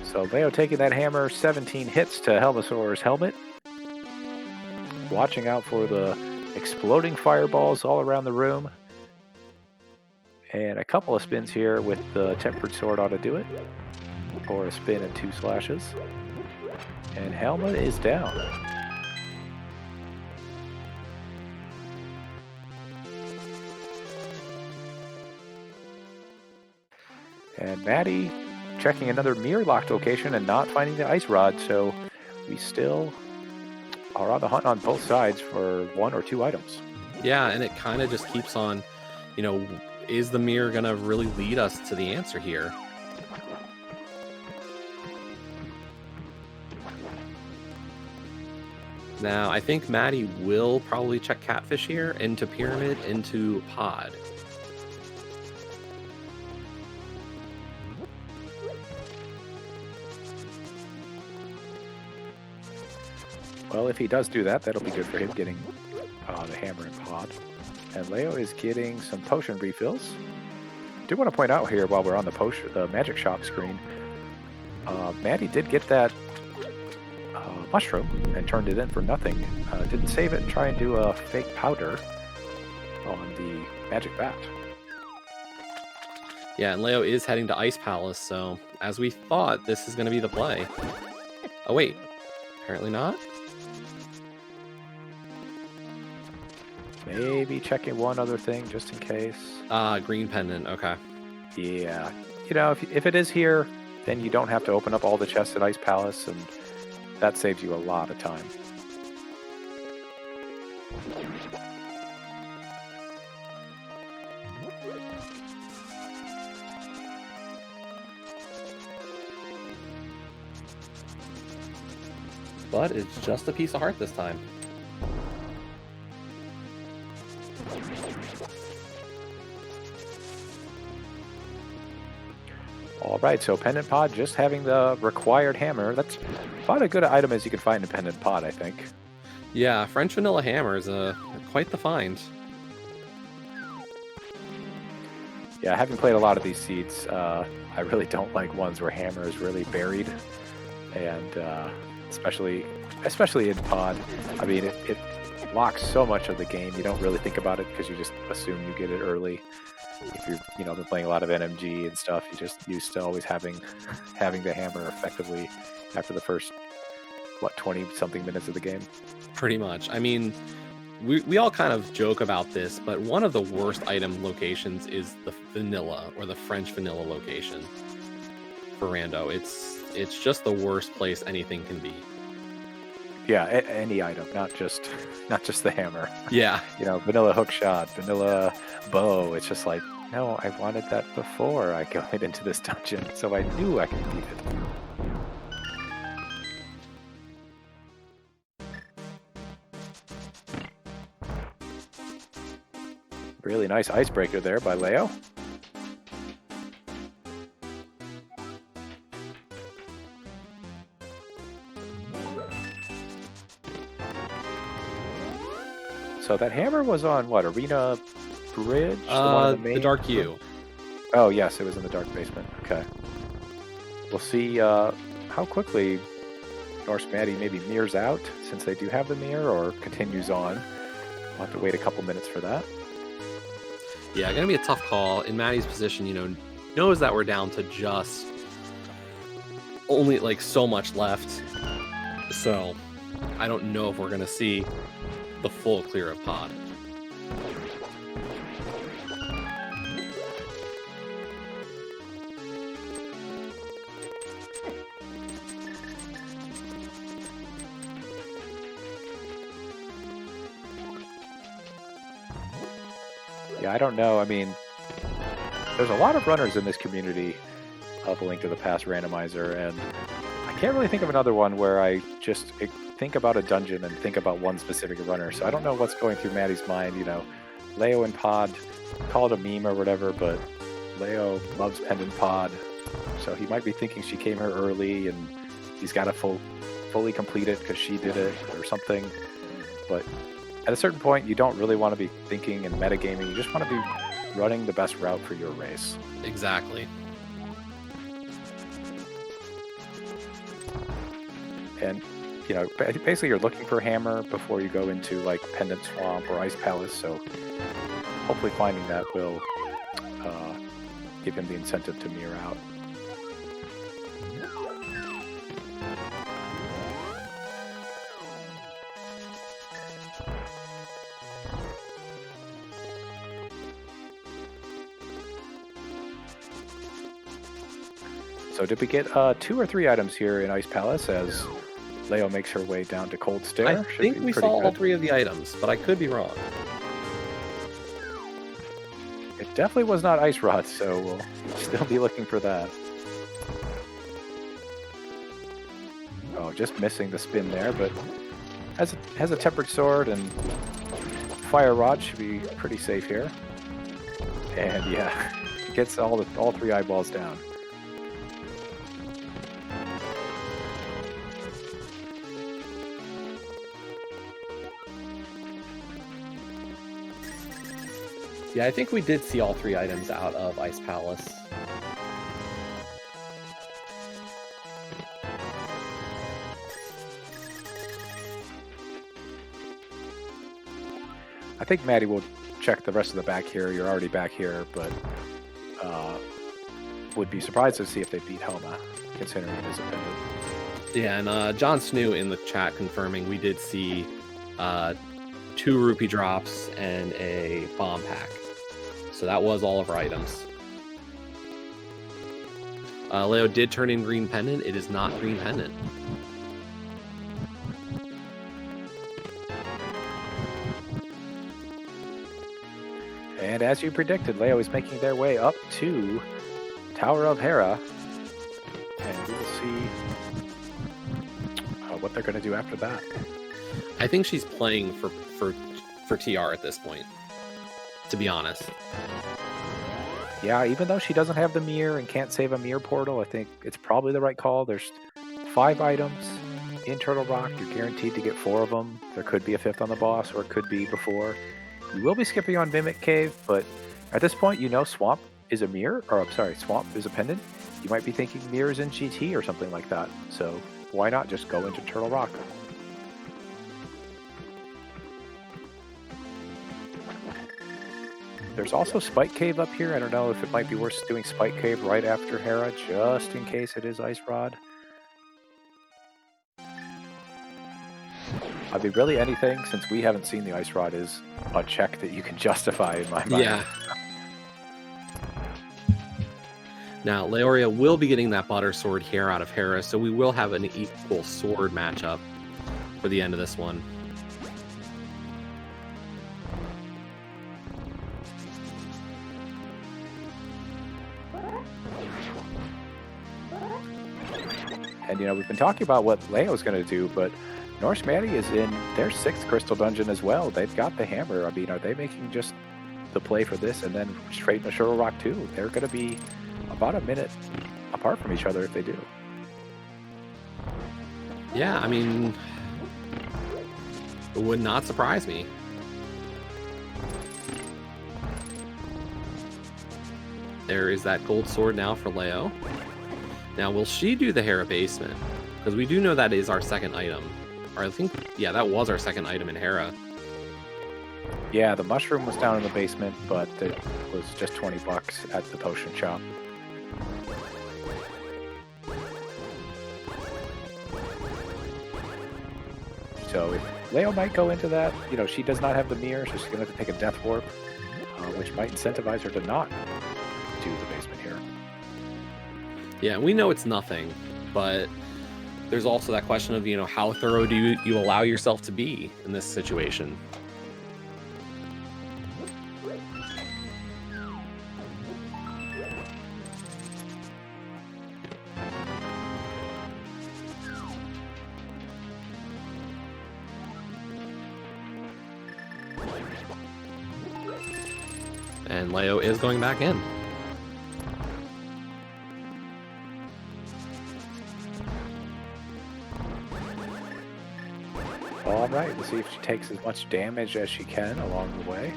So Leo taking that hammer, 17 hits to Helmasaur's helmet. Watching out for the exploding fireballs all around the room. And a couple of spins here with the tempered sword ought to do it. Or a spin and 2 slashes. And helmet is down. And Maddie checking another mirror locked location and not finding the ice rod, so we still are on the hunt on both sides for 1 or 2 items. Yeah, and it kind of just keeps on, is the mirror going to really lead us to the answer here? Now, I think Maddie will probably check Catfish here, into Pyramid, into Pod. Well, if he does do that, that'll be good for him getting the hammer and pod. And Leo is getting some potion refills. I do want to point out here while we're on the magic shop screen, Maddie did get that mushroom and turned it in for nothing. Didn't save it and try and do a fake powder on the magic bat. Yeah, and Leo is heading to Ice Palace, so as we thought, this is going to be the play. Oh, wait. Apparently not. Maybe checking one other thing just in case. Green pendant. Okay. Yeah. If it is here, then you don't have to open up all the chests at Ice Palace, and that saves you a lot of time. But it's just a piece of heart this time. All right, so Pendant Pod just having the required hammer. That's about as good an item as you can find in Pendant Pod, I think. Yeah, French vanilla hammer is quite the find. Yeah, having played a lot of these seeds, I really don't like ones where hammer is really buried, and especially in Pod. I mean, it blocks so much of the game. You don't really think about it because you just assume you get it early. If you're been playing a lot of NMG and stuff, you're just used to always having the hammer effectively after the first 20 something minutes of the game. Pretty much. I mean, we all kind of joke about this, but one of the worst item locations is the vanilla, or the French vanilla location for Rando. It's just the worst place anything can be. Yeah, any item, not just the hammer. Yeah. Vanilla hook shot, vanilla bow. It's just like, no, I wanted that before I went into this dungeon, so I knew I could beat it. Really nice icebreaker there by Leo. So that hammer was on what, Arena Bridge? The Dark U. Oh yes, it was in the dark basement. Okay. We'll see how quickly norskmatty maybe mirrors out, since they do have the mirror, or continues on. We'll have to wait a couple minutes for that. Yeah, gonna be a tough call. In Maddie's position, knows that we're down to just only like so much left. So I don't know if we're gonna see the full clear of Pod. Yeah, I don't know. I mean, there's a lot of runners in this community of A Link to the Past randomizer, and I can't really think of another one where I just think about a dungeon and think about one specific runner. So I don't know what's going through Maddie's mind. Leo and Pod, call it a meme or whatever, but Leo loves Pendant Pod, so he might be thinking she came here early and he's got to fully complete it because she did it or something. But at a certain point, you don't really want to be thinking and metagaming. You just want to be running the best route for your race. Exactly. And, basically you're looking for Hammer before you go into, like, Pendant Swamp or Ice Palace, so hopefully finding that will give him the incentive to mirror out. So did we get 2 or 3 items here in Ice Palace as Leo makes her way down to Cold Stare? I think we saw all 3 of the items, but I could be wrong. It definitely was not Ice Rod, so we'll still be looking for that. Oh, just missing the spin there, but has a Tempered Sword and Fire Rod should be pretty safe here. And yeah, gets all 3 eyeballs down. Yeah, I think we did see all 3 items out of Ice Palace. I think Maddie will check the rest of the back here. You're already back here, but would be surprised to see if they beat Helma, considering it is a pendant. Yeah, and John Snoo in the chat confirming we did see 2 rupee drops and a bomb pack. So that was all of our items. Leo did turn in green pendant. It is not green pendant. And as you predicted, Leo is making their way up to Tower of Hera. And we will see what they're going to do after that. I think she's playing for TR at this point, to be honest. Yeah, even though she doesn't have the mirror and can't save a mirror portal, I think it's probably the right call. There's 5 items in Turtle Rock. You're guaranteed to get 4 of them. There could be a 5th on the boss, or it could be before. You will be skipping on Mimic Cave, but at this point, Swamp is a mirror, or I'm sorry, Swamp is a pendant. You might be thinking mirrors in GT or something like that. So why not just go into Turtle Rock? There's also Spike Cave up here. I don't know if it might be worth doing Spike Cave right after Hera, just in case it is Ice Rod. I mean, really anything, since we haven't seen the Ice Rod, is a check that you can justify in my mind. Yeah. Now, Laoria will be getting that Butter Sword here out of Hera, so we will have an equal sword matchup for the end of this one. And, we've been talking about what Leo's going to do, but norskmatty is in their 6th Crystal Dungeon as well. They've got the hammer. I mean, are they making just the play for this and then straight into Turtle Rock too? They're going to be about a minute apart from each other if they do. Yeah, I mean, it would not surprise me. There is that gold sword now for Leo. Now, will she do the Hera basement? Because we do know that is our 2nd item. Or I think, yeah, that was our 2nd item in Hera. Yeah, the mushroom was down in the basement, but it was just $20 at the potion shop. So if Leo might go into that, she does not have the mirror, so she's going to have to take a Death Warp, which might incentivize her to not do the basement here. Yeah, we know it's nothing, but there's also that question of, how thorough do you allow yourself to be in this situation? And Leo is going back in. All right, we'll see if she takes as much damage as she can along the way.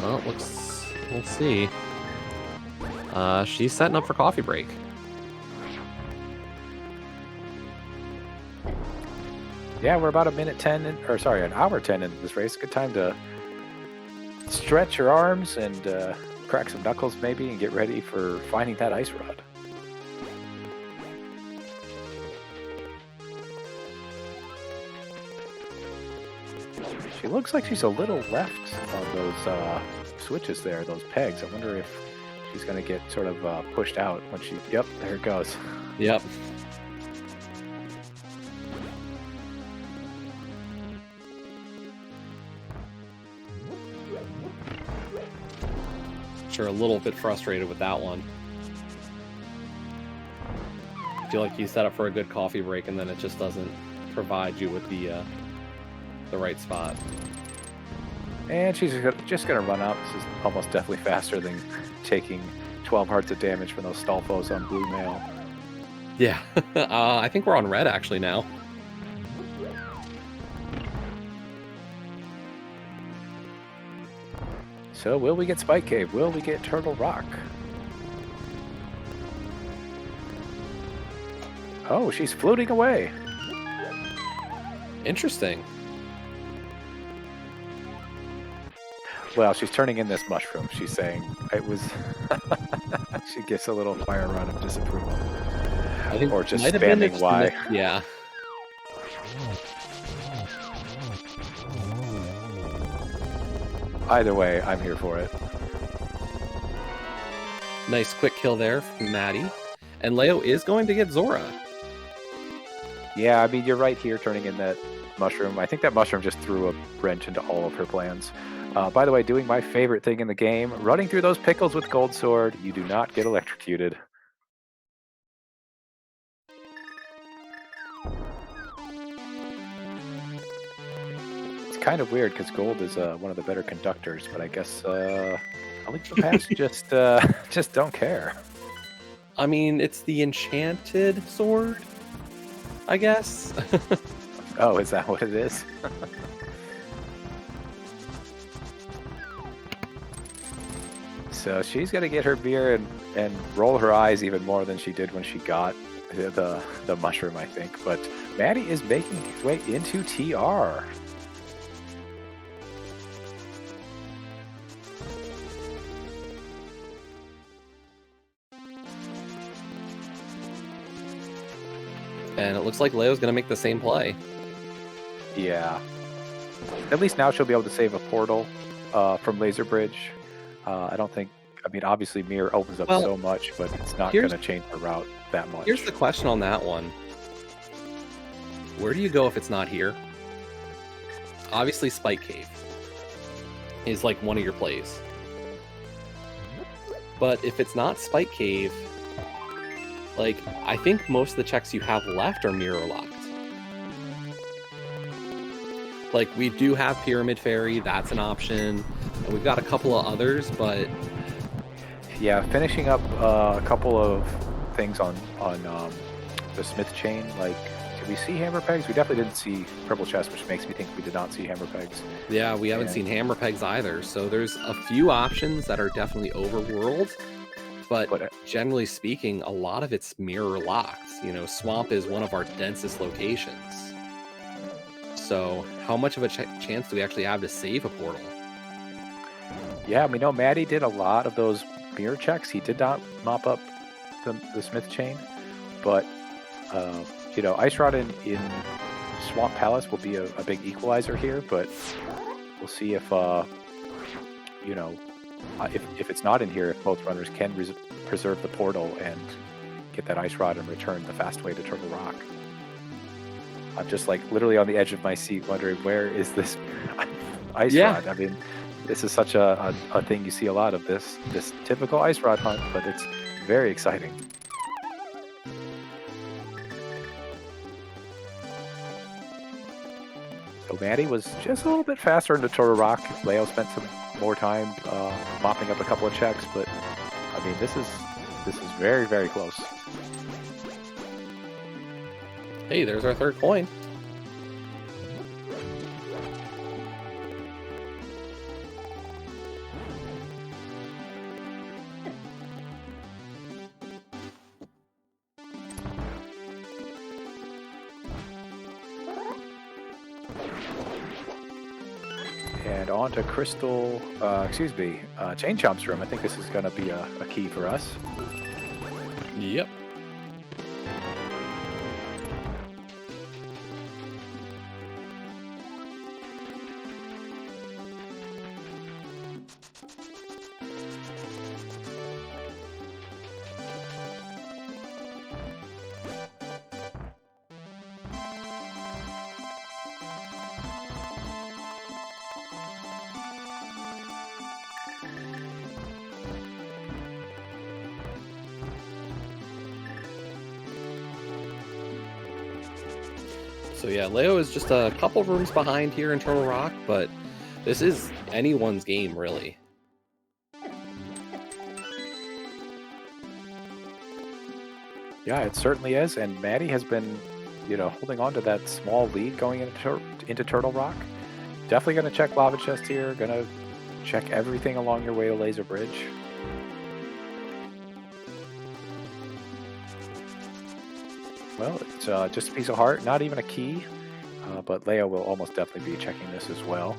Well, let's see. She's setting up for coffee break. Yeah, we're about an hour 10 into this race. Good time to stretch your arms and crack some knuckles maybe and get ready for finding that ice rod. She looks like she's a little left on those switches there, those pegs. I wonder if she's going to get sort of pushed out when she... Yep, there it goes. Yep. Sure, a little bit frustrated with that one. I feel like you set up for a good coffee break and then it just doesn't provide you with the right spot. And she's just going to run out. This is almost definitely faster than taking 12 hearts of damage from those Stolfos on blue male. Yeah, I think we're on red actually now. So will we get Spike Cave? Will we get Turtle Rock? Oh, she's floating away. Interesting. Well, she's turning in this mushroom. She's saying it was... She gives a little fire rod of disapproval. I think or just might have been spamming Y. Yeah. Either way, I'm here for it. Nice quick kill there from Maddie. And Leo is going to get Zora. Yeah, I mean, you're right here turning in that mushroom. I think that mushroom just threw a wrench into all of her plans. By the way, doing my favorite thing in the game, running through those pickles with Gold Sword, you do not get electrocuted. It's kind of weird because Gold is one of the better conductors, but I guess I think the past just don't care. I mean, it's the enchanted sword, I guess. Oh, is that what it is? So she's going to get her beer and roll her eyes even more than she did when she got the mushroom, I think. But Maddie is making his way into TR. And it looks like Leo's going to make the same play. Yeah. At least now she'll be able to save a portal from Laser Bridge. I don't think... I mean, obviously Mirror opens up so much, but it's not going to change her route that much. Here's the question on that one. Where do you go if it's not here? Obviously Spike Cave is like one of your plays. But if it's not Spike Cave, like, I think most of the checks you have left are mirror locked. Like, we do have Pyramid Fairy, that's an option. And we've got a couple of others, but... Yeah, finishing up a couple of things on the Smith chain. Like, did we see hammer pegs? We definitely didn't see purple chest, which makes me think we did not see hammer pegs. Yeah, we haven't seen hammer pegs either. So there's a few options that are definitely overworld. But generally speaking, a lot of it's mirror locked. You know, Swamp is one of our densest locations. So how much of a chance do we actually have to save a portal? Yeah, we know Maddie did a lot of those mirror checks. He did not mop up the Smith chain, but you know, Ice Rod in Swamp Palace will be a big equalizer here. But we'll see if you know, if it's not in here, if both runners can preserve the portal and get that Ice Rod and return the fast way to Turtle Rock. I'm just like literally on the edge of my seat wondering, where is this Ice Rod? I mean, this is such a thing you see a lot of, this typical Ice Rod hunt, but it's very exciting. So Maddie was just a little bit faster into Turtle Rock. Leo spent some more time mopping up a couple of checks, but I mean, this is very, very close. Hey, there's our third coin. And on to Crystal, Chain Chomp's room. I think this is going to be a key for us. Yep. So yeah, Leo is just a couple rooms behind here in Turtle Rock, but this is anyone's game, really. Yeah, it certainly is. And Maddie has been, holding on to that small lead going into Turtle Rock. Definitely going to check Lava Chest here. Going to check everything along your way to Laser Bridge. Well, it's just a piece of heart, not even a key, but Leo will almost definitely be checking this as well.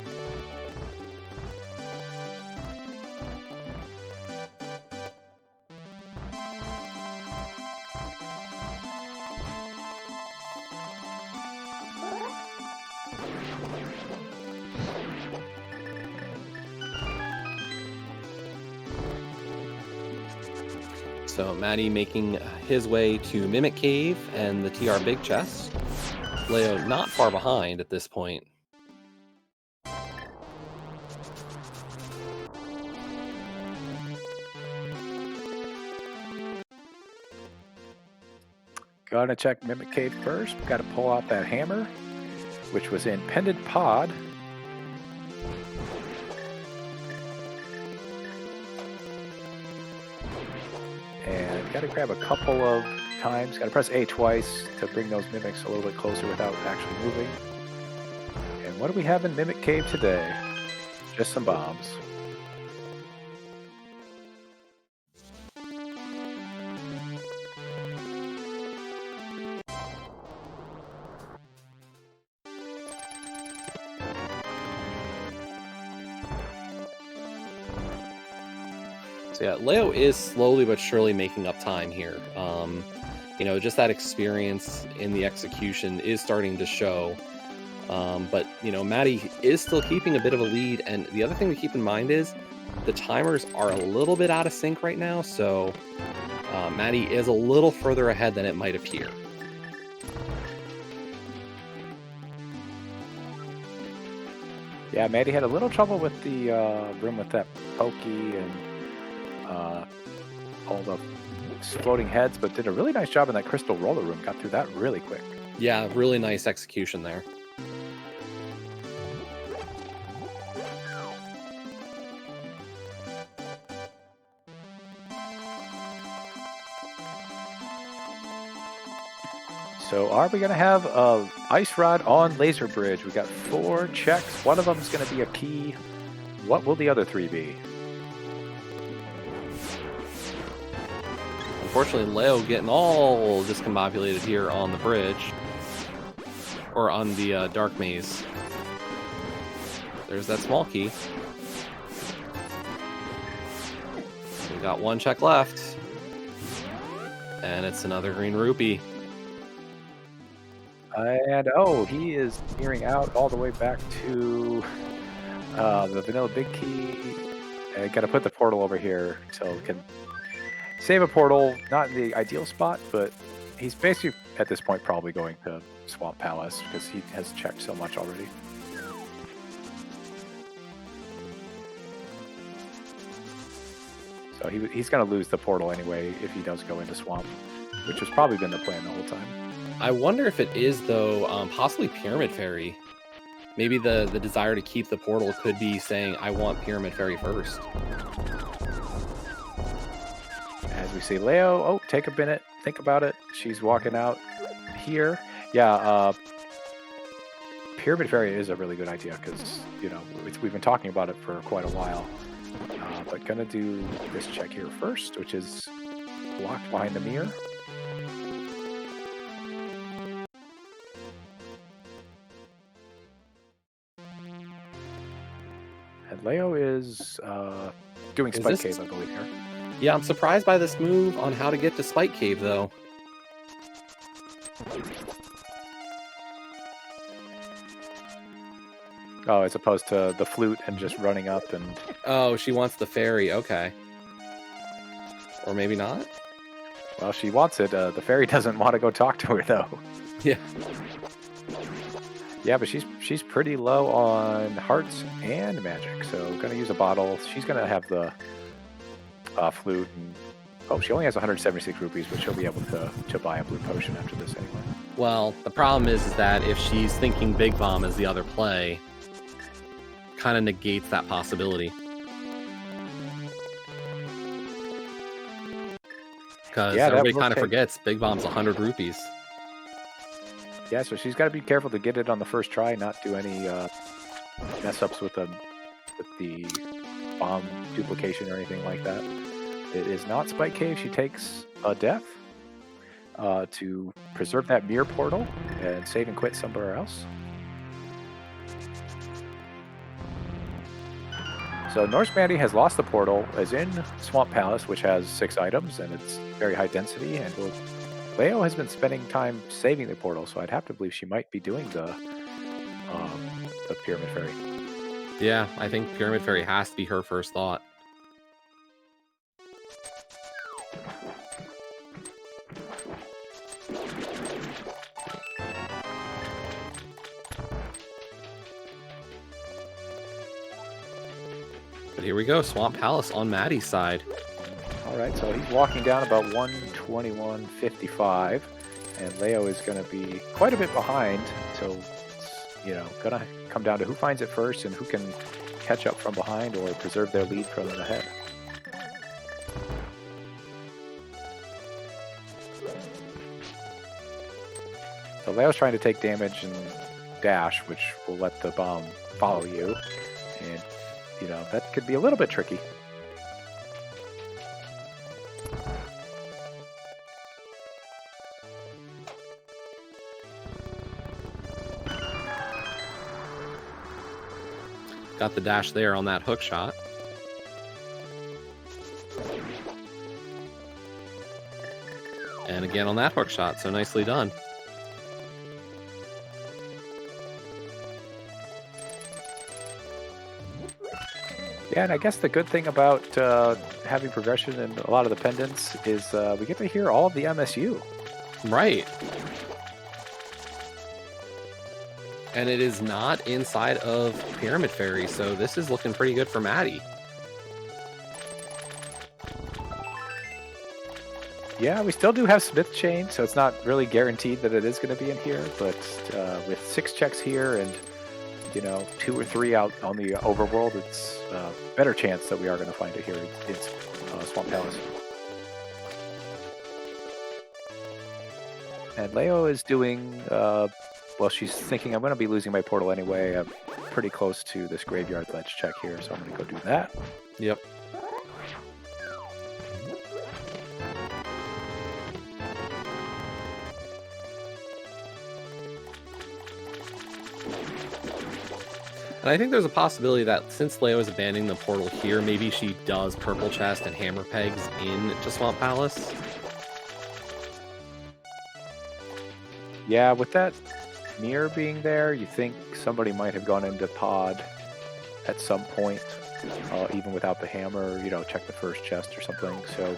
So Maddie making his way to Mimic Cave and the TR Big Chest. Leo not far behind at this point. Gonna check Mimic Cave first. Got to pull out that hammer, which was in Pendant Pod. And got to grab a couple of times. Got to press A twice to bring those mimics a little bit closer without actually moving. And what do we have in Mimic Cave today? Just some bombs. So yeah, Leo is slowly but surely making up time here. Just that experience in the execution is starting to show. But Maddie is still keeping a bit of a lead. And the other thing to keep in mind is the timers are a little bit out of sync right now. So Maddie is a little further ahead than it might appear. Yeah, Maddie had a little trouble with the room with that pokey and all the floating heads, but did a really nice job in that crystal roller room. Got through that really quick. Yeah, really nice execution there. So are we going to have a ice rod on Laser Bridge? We got 4 checks. One of them is going to be a key. What will the other 3 be? Unfortunately, Leo getting all discombobulated here on the bridge. Or on the dark maze. There's that small key. We got 1 check left. And it's another green rupee. And he is nearing out all the way back to the vanilla big key. Got to put the portal over here so we can save a portal. Not in the ideal spot, but he's basically at this point probably going to Swamp Palace because he has checked so much already. So he's going to lose the portal anyway if he does go into Swamp, which has probably been the plan the whole time. I wonder if it is, though, possibly Pyramid Fairy. Maybe the desire to keep the portal could be saying, I want Pyramid Fairy first. As we see Leo, oh, take a minute, think about it. She's walking out here. Yeah, Pyramid Fairy is a really good idea because, you know, we've been talking about it for quite a while. But gonna do this check here first, which is blocked behind the mirror. And Leo is doing Spike Cave, I believe, here. Yeah, I'm surprised by this move on how to get to Spike Cave, though. Oh, as opposed to the flute and just running up and... Oh, she wants the fairy. Okay. Or maybe not? Well, she wants it. The fairy doesn't want to go talk to her, though. Yeah. Yeah, but she's pretty low on hearts and magic, so gonna use a bottle. She's gonna have the flute, and oh, she only has 176 rupees, but she'll be able to buy a blue potion after this anyway. Well, the problem is that if she's thinking Big Bomb as the other play, kind of negates that possibility. Because everybody kind of forgets Big Bomb's 100 rupees. Yeah, so she's got to be careful to get it on the first try, not do any mess ups with the bomb duplication or anything like that. It is not Spike Cave. She takes a death to preserve that mirror portal and save and quit somewhere else. So norskmatty has lost the portal, as in Swamp Palace, which has 6 items and it's very high density, and Leo has been spending time saving the portal, so I'd have to believe she might be doing the Pyramid Fairy. Yeah, I think Pyramid Fairy has to be her first thought. But here we go, Swamp Palace on Maddie's side. All right, so he's walking down about 121.55, and Leo is going to be quite a bit behind. So it's, you know, going to come down to who finds it first and who can catch up from behind or preserve their lead from ahead. So Leo's trying to take damage and dash, which will let the bomb follow you, and you know that could be a little bit tricky. Got the dash there on that hook shot. And again on that hook shot, so nicely done. Yeah, and I guess the good thing about having progression in a lot of the pendants is we get to hear all of the MSU. Right. And it is not inside of Pyramid Fairy, so this is looking pretty good for Maddie. Yeah, we still do have Smith Chain, so it's not really guaranteed that it is going to be in here, but with 6 checks here and, you know, 2 or 3 out on the overworld, it's a better chance that we are going to find it here in Swamp Palace. And Leo is doing... well, she's thinking, I'm going to be losing my portal anyway. I'm pretty close to this graveyard ledge check here, so I'm going to go do that. Yep. And I think there's a possibility that since Leo is abandoning the portal here, maybe she does Purple Chest and Hammer Pegs into Swamp Palace. Yeah, with that mirror being there, you think somebody might have gone into pod at some point, even without the hammer, you know, check the first chest or something. So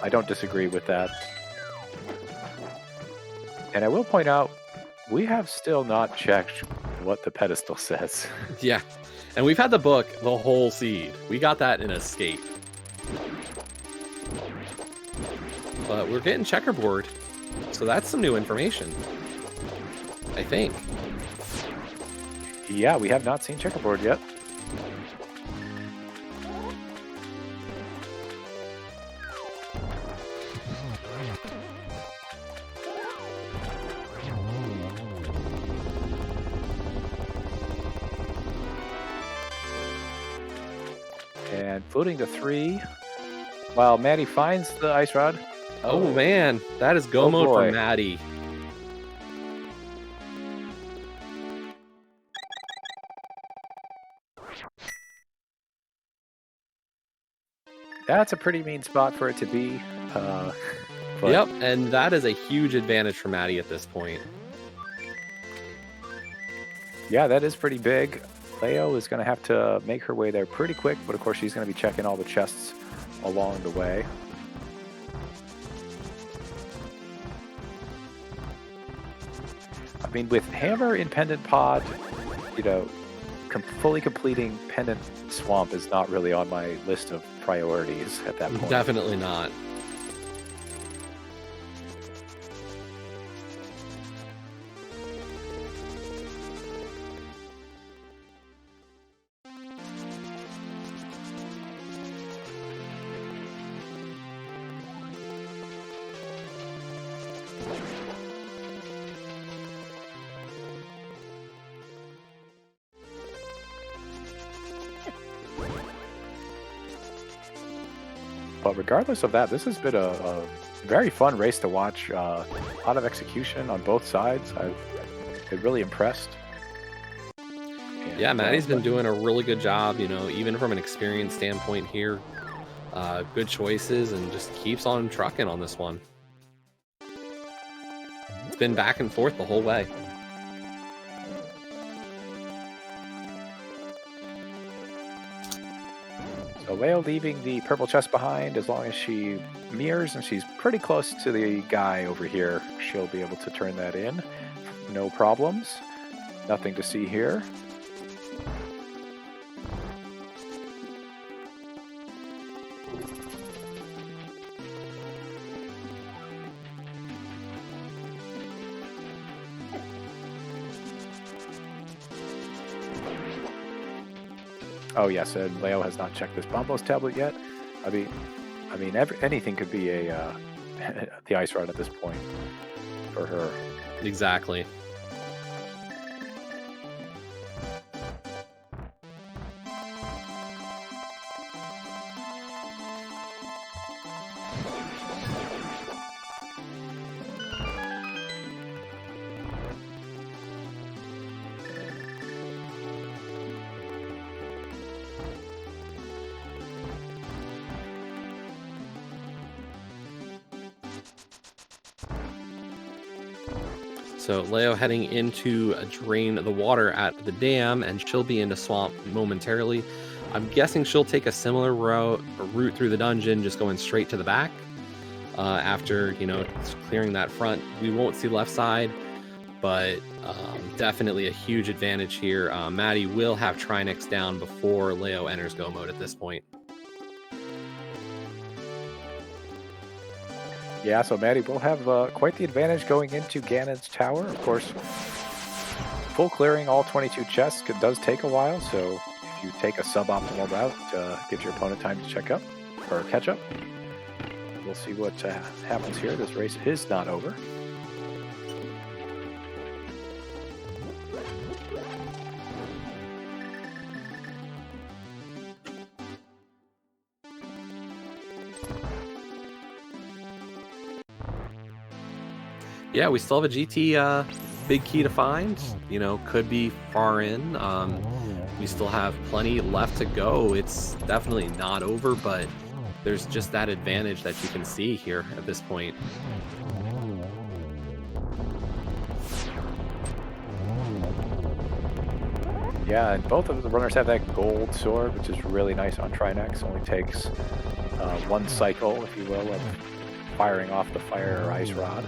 I don't disagree with that. And I will point out, we have still not checked what the pedestal says. Yeah, and we've had the book, the whole seed. We got that in Escape. But we're getting checkerboard, so that's some new information, I think. Yeah, we have not seen checkerboard yet. And floating to 3. While Maddie finds the ice rod. Oh man, that is go mode for boy. Maddie. That's a pretty mean spot for it to be. But Yep, and that is a huge advantage for Maddie at this point. yeah, that is pretty big. Leo is going to have to make her way there pretty quick, but of course she's going to be checking all the chests along the way. I mean, with Hammer in Pendant Pod, you know, fully completing Pendant Swamp is not really on my list of priorities at that point. Definitely not. But regardless of that, this has been a very fun race to watch. A lot of execution on both sides. I've been really impressed. And, Yeah, Maddie's been doing a really good job, you know, even from an experience standpoint here. Good choices and just keeps on trucking on this one. It's been back and forth the whole way. So Leo leaving the purple chest behind. As long as she mirrors and she's pretty close to the guy over here, she'll be able to turn that in. No problems. Nothing to see here. Oh yes, and Leo has not checked this Bombos tablet yet. I mean, anything could be a the ice rod at this point for her. Exactly. So Leo heading into drain the water at the dam, and she'll be into swamp momentarily. I'm guessing she'll take a similar route through the dungeon, just going straight to the back. After, you know, clearing that front, we won't see left side, but definitely a huge advantage here. Maddie will have Trinix down before Leo enters go mode at this point. Yeah, so Maddie will have quite the advantage going into Ganon's tower. Of course, full clearing all 22 chests does take a while, so if you take a suboptimal route, gives your opponent time to check up or catch up. We'll see what happens here. This race is not over. Yeah, we still have a GT big key to find. You know, could be far in. We still have plenty left to go. It's definitely not over, but there's just that advantage that you can see here at this point. Yeah, and both of the runners have that gold sword, which is really nice on Trinix. Only takes one cycle, if you will, of firing off the fire or ice rod.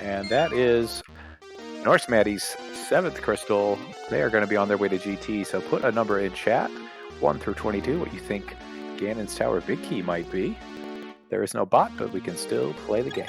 And that is norskmatty's 7th crystal. They are going to be on their way to GT, so put a number in chat, 1 through 22, what you think Ganon's Tower Big Key might be. There is no bot, but we can still play the game.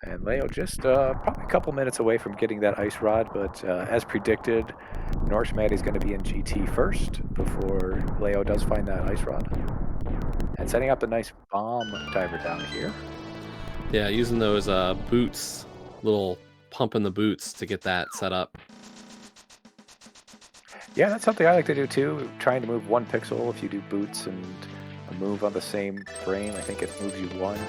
And Leo just probably a couple minutes away from getting that ice rod, but as predicted, norskmatty's going to be in GT first before Leo does find that ice rod. And setting up a nice bomb diver down here. Yeah, using those boots, little pump in the boots to get that set up. Yeah, that's something I like to do too. Trying to move 1 pixel if you do boots and a move on the same frame. I think it moves you 1.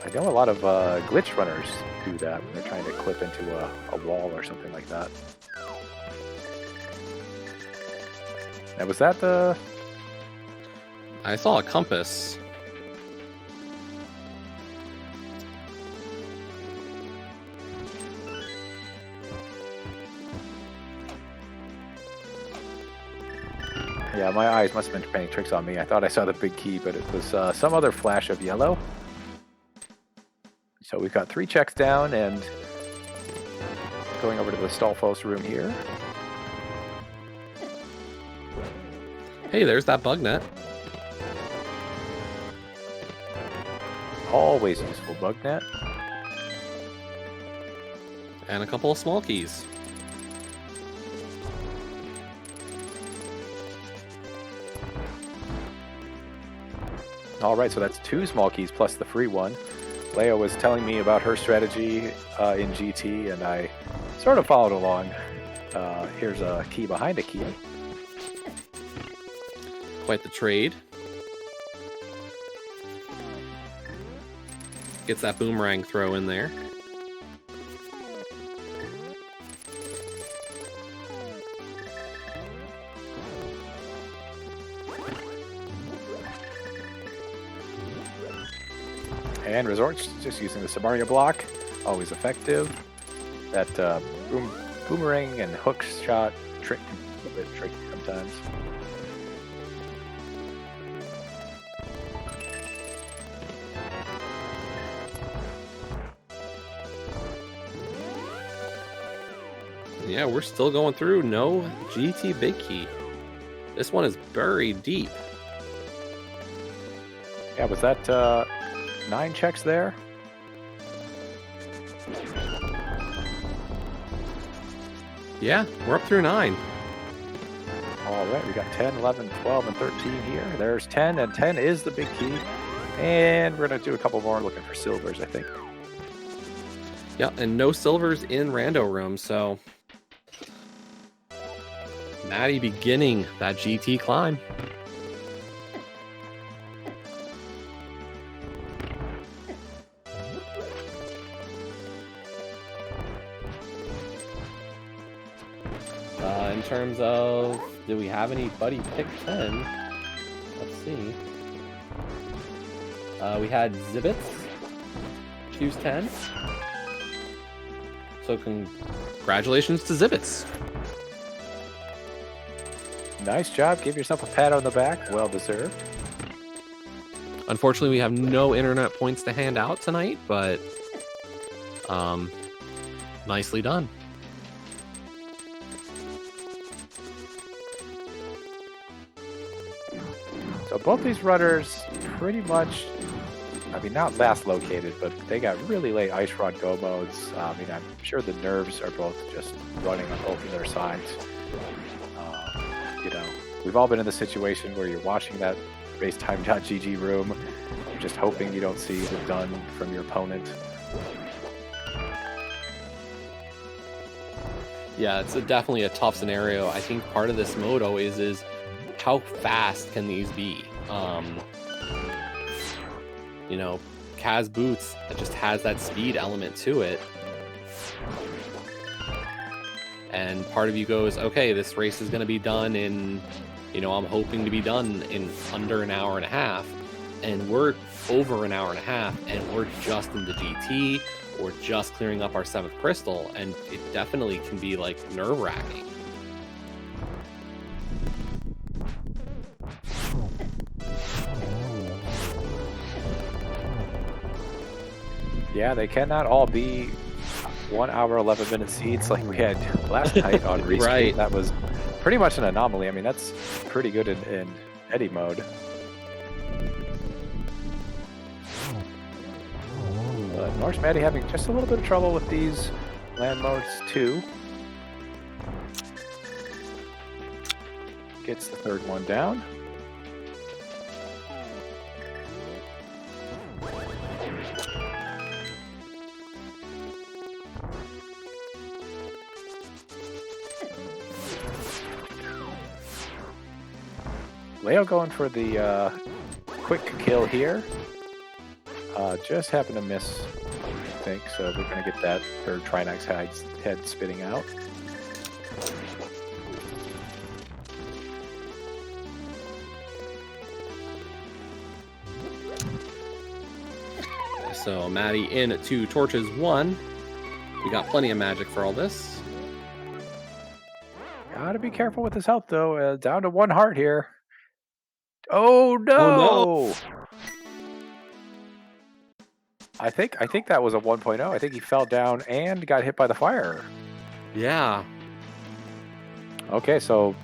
I know a lot of glitch runners do that when they're trying to clip into a wall or something like that. Now, was that the... I saw a compass. Yeah, my eyes must have been playing tricks on me. I thought I saw the big key, but it was some other flash of yellow. So we've got 3 checks down and going over to the Stallfos room here. Hey, there's that bug net. Always useful bug net. And a couple of small keys. All right, so that's 2 small keys plus the free one. Leo was telling me about her strategy in GT, and I sort of followed along. Here's a key behind a key. Quite the trade. Gets that boomerang throw in there. And resorts, just using the Samaria block, always effective. That boomerang and hook shot trick, a bit tricky sometimes. Yeah, we're still going through. No GT big key. This one is buried deep. Yeah, was that 9 checks there? Yeah, we're up through 9. All right, we got 10, 11, 12, and 13 here. There's 10, and 10 is the big key. And we're going to do a couple more looking for silvers, I think. Yeah, and no silvers in Rando room, so Matty beginning that GT climb. In terms of, do we have anybody pick 10? Let's see. We had Zibbits choose 10. So congratulations to Zibbits. Nice job. Give yourself a pat on the back. Well deserved. Unfortunately, we have no internet points to hand out tonight, but nicely done. So both these runners pretty much, I mean, not last located, but they got really late Ice Rod go modes. I mean, I'm sure the nerves are both just running on both of their sides. You know, we've all been in the situation where you're watching that racetime.gg room, you're just hoping you don't see the done from your opponent. Yeah, it's definitely a tough scenario. I think part of this moto is how fast can these be? You know, Kaz Boots, it just has that speed element to it. And part of you goes, okay, this race is going to be done in, you know, I'm hoping to be done in under an hour and a half. And we're over an hour and a half, and we're just in the GT or just clearing up our 7th crystal, and it definitely can be like nerve-wracking. Yeah, they cannot all be 1 hour, 11-minute seeds like we had last night on Respeed. Right. That was pretty much an anomaly. I mean, that's pretty good in Eddy mode. But norskmatty having just a little bit of trouble with these land modes too. Gets the 3rd one down. Leo going for the quick kill here. Just happened to miss, I think, so we're going to get that 3rd Trinax head spitting out. So Maddie in at 2 torches 1. We got plenty of magic for all this. Gotta be careful with his health, though. Down to 1 heart here. Oh no! Oh, no. I think that was a 1.0. I think he fell down and got hit by the fire. Yeah. Okay, so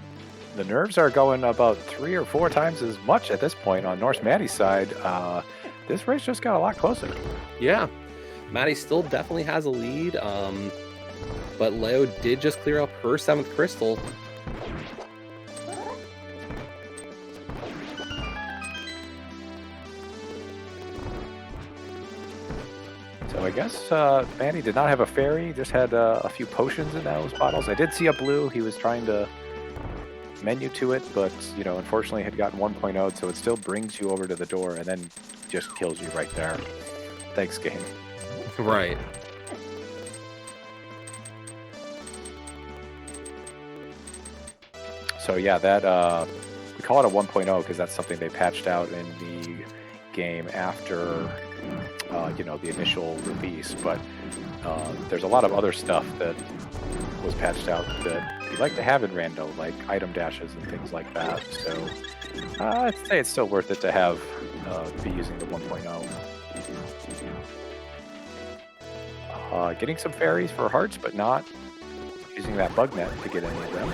the nerves are going about 3 or 4 times as much at this point on norskmatty's side. This race just got a lot closer. Yeah. Maddie still definitely has a lead, but Leo did just clear up her 7th crystal. So I guess Maddie did not have a fairy, just had a few potions in those bottles. I did see a blue. He was trying to menu to it, but you know, unfortunately had gotten 1.0, so it still brings you over to the door and then just kills you right there. Thanks, game. Right. So yeah, that we call it a 1.0 because that's something they patched out in the game after you know, the initial release, but there's a lot of other stuff that was patched out that you like to have in Rando, like item dashes and things like that. So I'd say it's still worth it to have be using the 1.0. Getting some fairies for hearts, but not using that bug net to get any of them.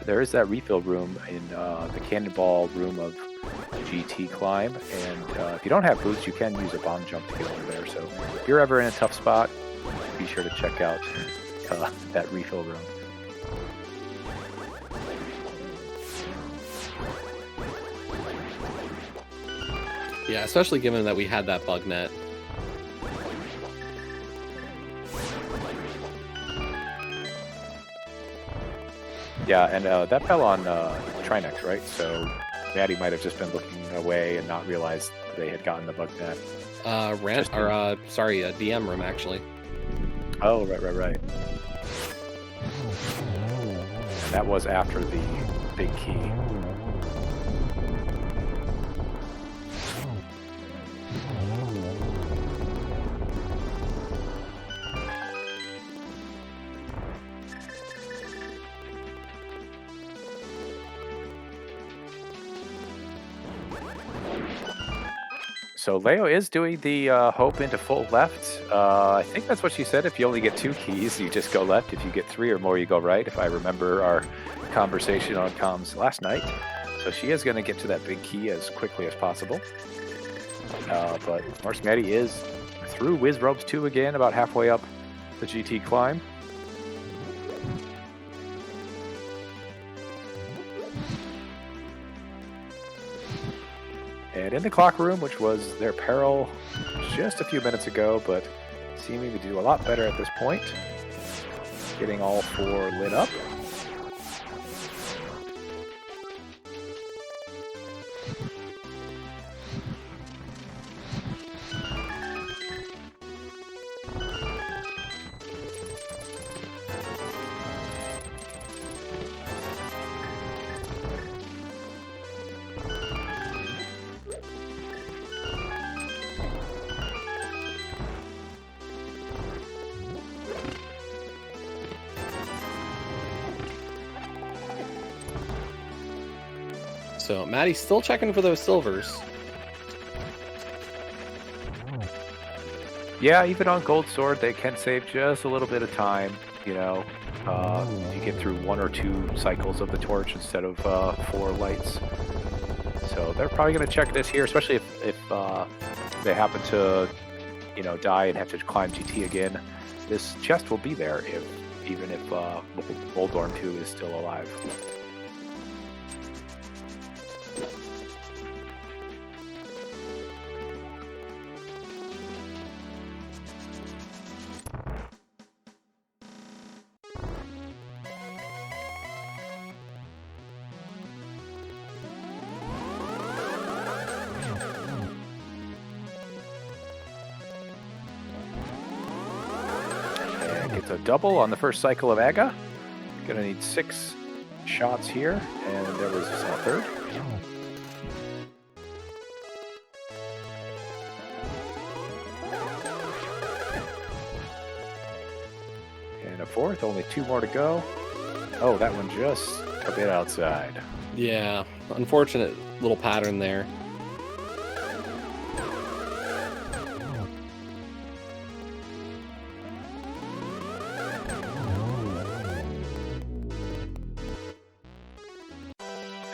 There is that refill room in the cannonball room of GT climb, and if you don't have boots, you can use a bomb jump to get over there. So if you're ever in a tough spot, be sure to check out that refill room. Yeah, especially given that we had that bug net. Yeah, and that fell on Trinax, right? So Maddie might have just been looking away and not realized they had gotten the bug net. DM room actually. Oh, right. And that was after the big key. So Leo is doing the hope into full left. I think that's what she said. If you only get 2 keys, you just go left. If you get 3 or more, you go right, if I remember our conversation on comms last night. So she is going to get to that big key as quickly as possible. But norskmatty is through Whiz Ropes 2 again, about halfway up the GT climb. And in the clock room, which was their peril just a few minutes ago, but seeming to do a lot better at this point. Getting all 4 lit up. So Maddie's still checking for those silvers. Yeah, even on Gold Sword, they can save just a little bit of time, you know. You get through 1 or 2 cycles of the torch instead of 4 lights. So they're probably going to check this here, especially if they happen to, die and have to climb GT again. This chest will be there even if Moldorm 2 is still alive. Gets a double on the first cycle of Aga. Gonna need 6 shots here, and there was a third. And a fourth, only 2 more to go. Oh, that one just a bit outside. Yeah, unfortunate little pattern there.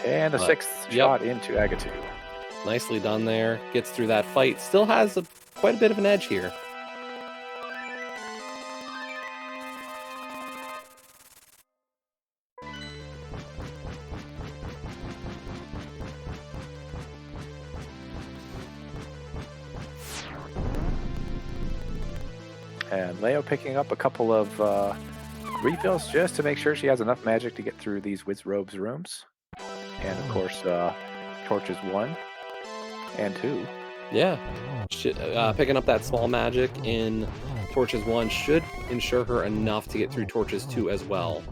And the 6th shot into Agatu. Nicely done there. Gets through that fight. Still has quite a bit of an edge here. And Leo picking up a couple of refills just to make sure she has enough magic to get through these Wizrobe's rooms. And of course, torches 1 and 2. Yeah. Picking up that small magic in torches 1 should ensure her enough to get through torches 2 as well.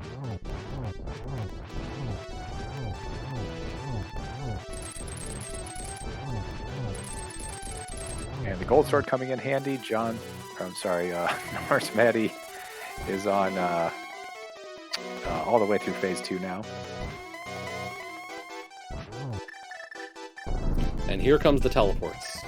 And the gold sword coming in handy. norskmatty is on all the way through phase 2 now. And here comes the teleports.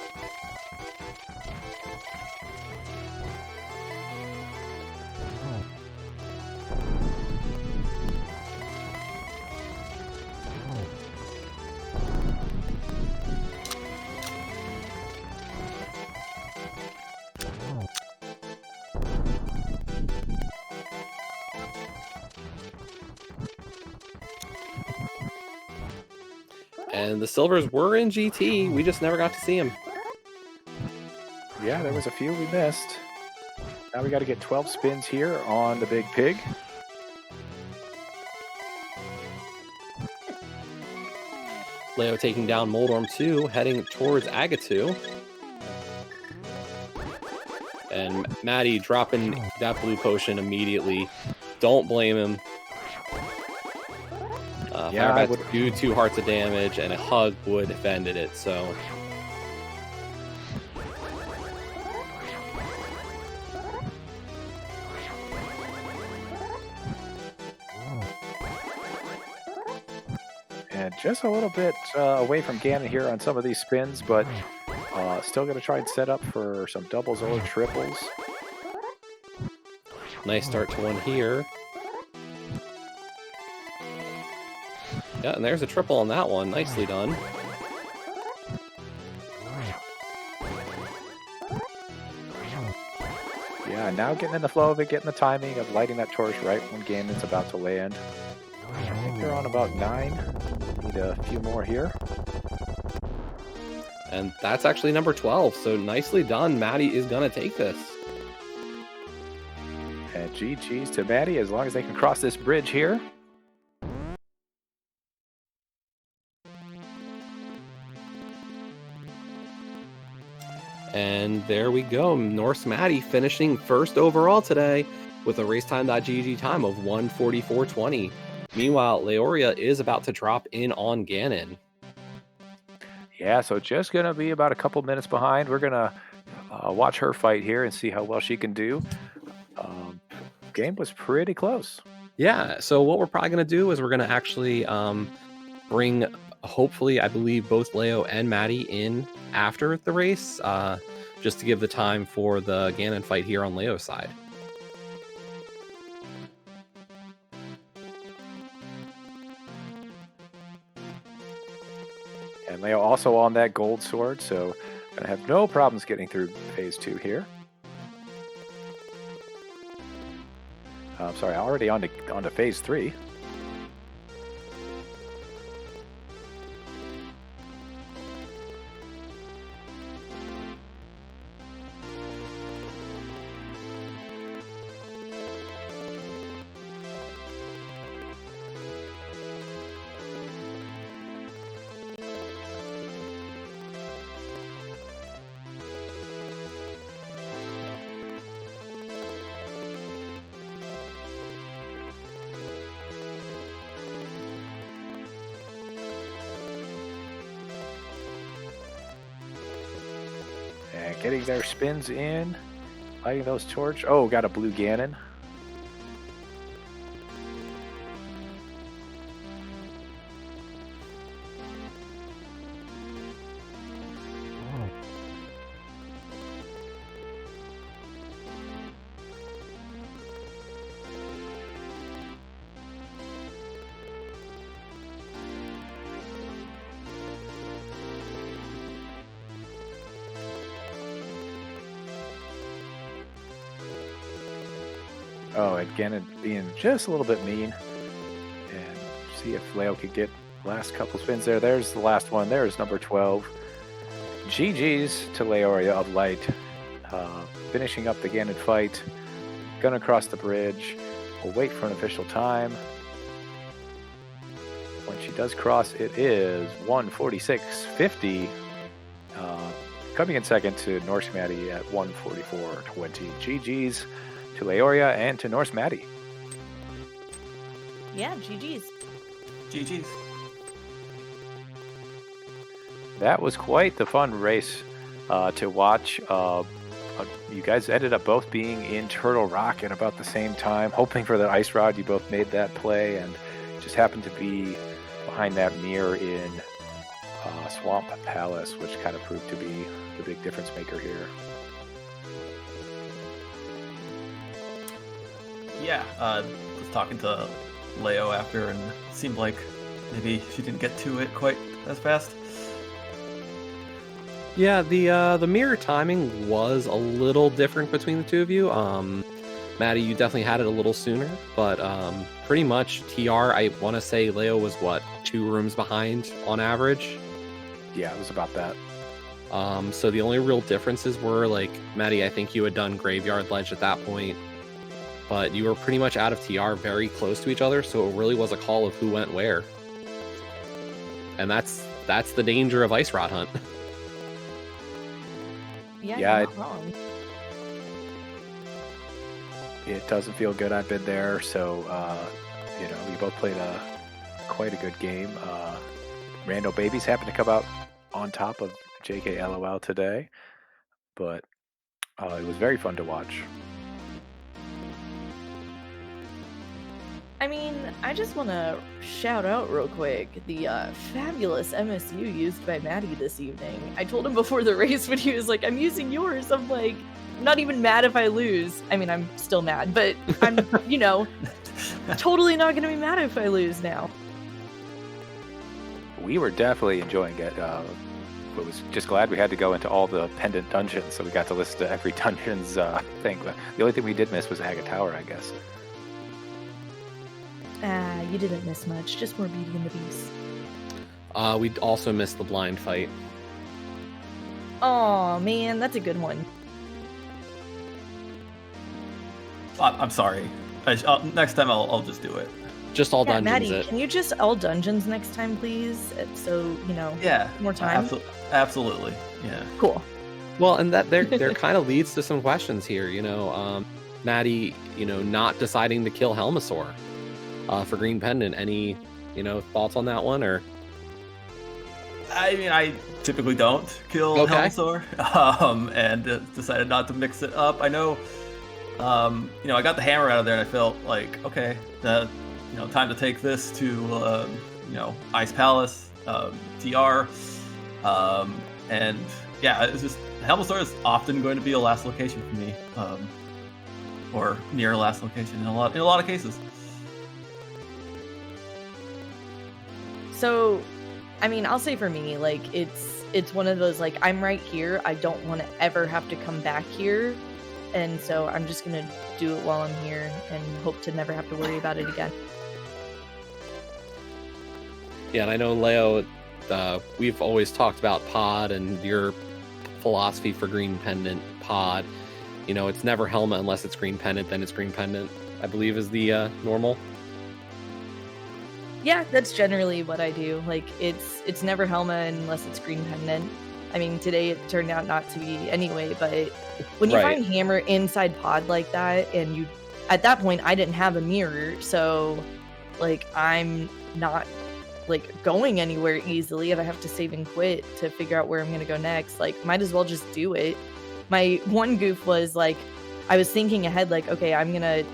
And the silvers were in GT. We just never got to see them. Yeah, there was a few we missed. Now we got to get 12 spins here on the big pig. Leo taking down Moldorm 2, heading towards Agatu. And Maddie dropping that blue potion immediately. Don't blame him. Yeah, Fire Bat do 2 hearts of damage, and a hug would have ended it, so... And just a little bit away from Ganon here on some of these spins, but still going to try and set up for some doubles or triples. Nice start to one here. Yeah, and there's a triple on that one. Nicely done. Yeah, now getting in the flow of it, getting the timing of lighting that torch right when Ganon's about to land. I think they're on about 9. Need a few more here. And that's actually number 12, so nicely done. Maddie is going to take this. And GG's to Maddie as long as they can cross this bridge here. And there we go. norskmatty finishing first overall today with a racetime.gg time of 1:44:20. Meanwhile, Laoria is about to drop in on Ganon. Yeah, so just going to be about a couple minutes behind. We're going to watch her fight here and see how well she can do. Game was pretty close. Yeah, so what we're probably going to do is we're going to actually bring hopefully, I believe both Leo and Maddie in after the race, just to give the time for the Ganon fight here on Leo's side. And Leo also on that gold sword, so gonna have no problems getting through phase 2 here. Sorry, already on to phase 3. And getting their spins in, lighting those torch. Oh, got a blue Ganon. Oh, and Ganon being just a little bit mean. And see if Leo could get last couple spins there. There's the last one. There's number 12. GG's to Laoria of Light. Finishing up the Ganon fight. Gonna cross the bridge. We'll wait for an official time. When she does cross, it is 1:46.50. Coming in second to norskmatty at 1:44.20. GG's to Laoria and to norskmatty. Yeah, GG's. GG's. That was quite the fun race to watch. You guys ended up both being in Turtle Rock at about the same time, hoping for the ice rod. You both made that play and just happened to be behind that mirror in Swamp Palace, which kind of proved to be the big difference maker here. Yeah, was talking to Leo after, and it seemed like maybe she didn't get to it quite as fast. Yeah, the mirror timing was a little different between the two of you. Maddie, you definitely had it a little sooner, but pretty much TR, I want to say Leo was, 2 rooms behind on average? Yeah, it was about that. So the only real differences were, Maddie, I think you had done Graveyard Ledge at that point, but you were pretty much out of TR very close to each other, so it really was a call of who went where. And that's the danger of Ice Rod Hunt. Yeah, Yeah, you're not wrong. It doesn't feel good. I've been there, so we both played quite a good game. Rando Babies happened to come out on top of JKLOL today, but it was very fun to watch. I mean, I just want to shout out real quick the fabulous MSU used by Maddie this evening. I told him before the race when he was like, I'm using yours. I'm like, not even mad if I lose. I mean, I'm still mad, but I'm, totally not going to be mad if I lose now. We were definitely enjoying it. But was just glad we had to go into all the pendant dungeons, so we got to listen to every dungeon's thing. But the only thing we did miss was Agate Tower, I guess. You didn't miss much, just more Beauty and the Beast. We also missed the blind fight. Oh man, that's a good one. I'm sorry. Next time I'll just do it. Just all dungeons. Maddie, can you just all dungeons next time, please? So Yeah, more time. Absolutely. Yeah. Cool. Well, and that there kind of leads to some questions here. Maddie, not deciding to kill Helmasaur for Green Pendant. Any thoughts on that one, or? I mean, I typically don't kill Helmasaur, and decided not to mix it up. I know, I got the hammer out of there, and I felt like, okay, time to take this to, Ice Palace. TR. And yeah, it's just Helmasaur is often going to be a last location for me, or near a last location in a lot of cases. So, I mean, I'll say for me, like it's one of those like I'm right here. I don't want to ever have to come back here, and so I'm just gonna do it while I'm here and hope to never have to worry about it again. Yeah, and I know Leo, we've always talked about pod and your philosophy for green pendant pod. You know, it's never Helma unless it's green pendant, then it's green pendant, I believe is the normal. Yeah, that's generally what I do. Like it's never Helma unless it's green pendant. I mean, today it turned out not to be anyway, but when you Right. find hammer inside pod like that, and you at that point I didn't have a mirror, so like I'm not like going anywhere easily, and I have to save and quit to figure out where I'm gonna go next. Like, might as well just do it. My one goof was like I was thinking ahead, like, okay, I'm gonna,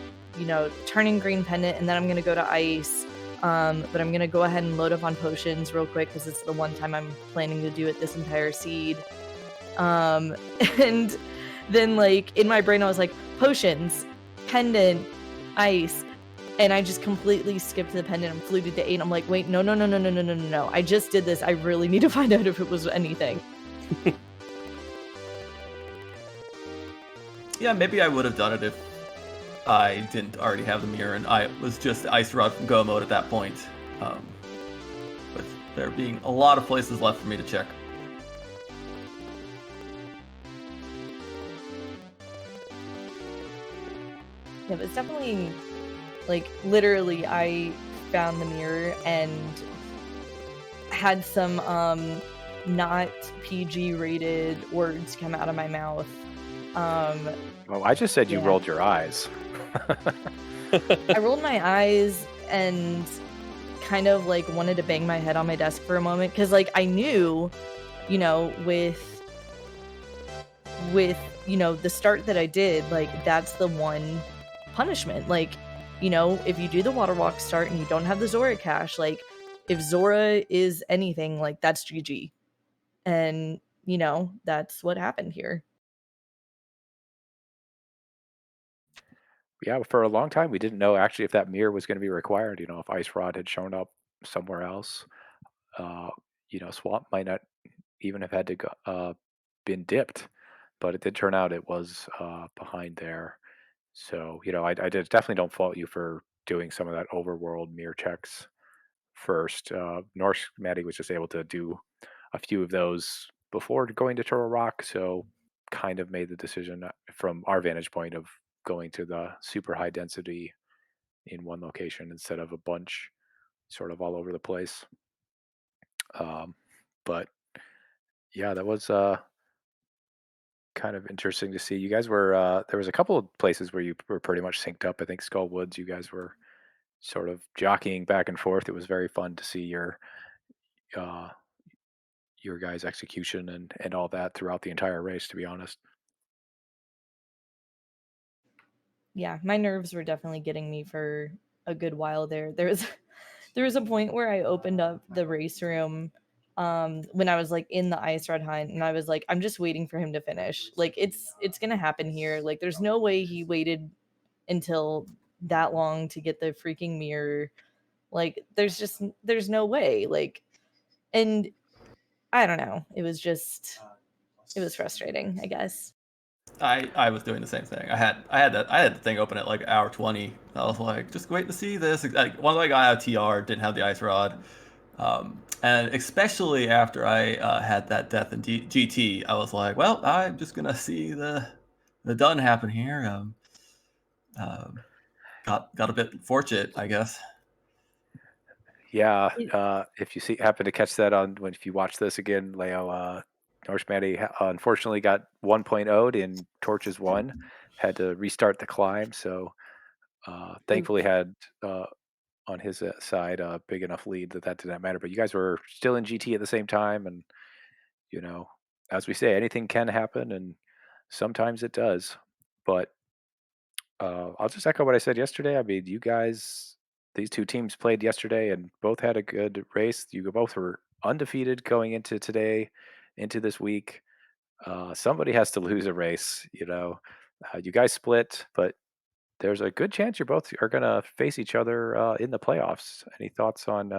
turn in green pendant and then I'm gonna go to ice. But I'm gonna go ahead and load up on potions real quick because it's the one time I'm planning to do it this entire seed. And then like in my brain I was like, potions, pendant, ice, and I just completely skipped the pendant and flew to the 8. I'm like, wait, no, no, no, no, no, no, no, no, no. I just did this. I really need to find out if it was anything. Yeah, maybe I would have done it if I didn't already have the mirror and I was just Ice Rod from Go mode at that point. With there being a lot of places left for me to check. Yeah, but it's definitely like literally I found the mirror and had some not PG rated words come out of my mouth. Well, I just said you Yeah. rolled your eyes. I rolled my eyes and kind of like wanted to bang my head on my desk for a moment because like I knew, with the start that I did, like that's the one punishment. Like, if you do the water walk start and you don't have the Zora cache, like if Zora is anything, like that's GG. And that's what happened here. Yeah, for a long time we didn't know actually if that mirror was going to be required. If Ice Rod had shown up somewhere else, uh, Swamp might not even have had to go, been dipped, but it did turn out it was behind there. So definitely don't fault you for doing some of that overworld mirror checks first. Norskmatty was just able to do a few of those before going to Turtle Rock, so kind of made the decision from our vantage point of going to the super high density in one location instead of a bunch sort of all over the place. But yeah, that was kind of interesting to see. You guys were there was a couple of places where you were pretty much synced up. I think Skull Woods, you guys were sort of jockeying back and forth. It was very fun to see uh, your guys' execution and all that throughout the entire race. To be honest. Yeah, my nerves were definitely getting me for a good while there. There was a point where I opened up the race room when I was like in the ice rod hunt and I was like, I'm just waiting for him to finish. Like it's gonna happen here. Like there's no way he waited until that long to get the freaking mirror. Like there's no way. Like, and I don't know. It was frustrating, I guess. I was doing the same thing. I had the thing open at like hour 20. I was like, just wait to see this. Like once I got out of TR, didn't have the ice rod, and especially after I had that death in GT, I was like, well, I'm just gonna see the done happen here. Um, got a bit fortunate, I guess. Yeah, It, if you happen to catch that if you watch this again, Leo, Norsematty unfortunately got 1.0'd in Torches 1, had to restart the climb, so thankfully oof. had on his side a big enough lead that didn't matter. But you guys were still in GT at the same time, and you know, as we say, anything can happen, and sometimes it does. But I'll just echo what I said yesterday. I mean, these two teams played yesterday and both had a good race. You both were undefeated going into today, into this week. Somebody has to lose a race. You guys split, but there's a good chance you both are going to face each other in the playoffs. Any thoughts on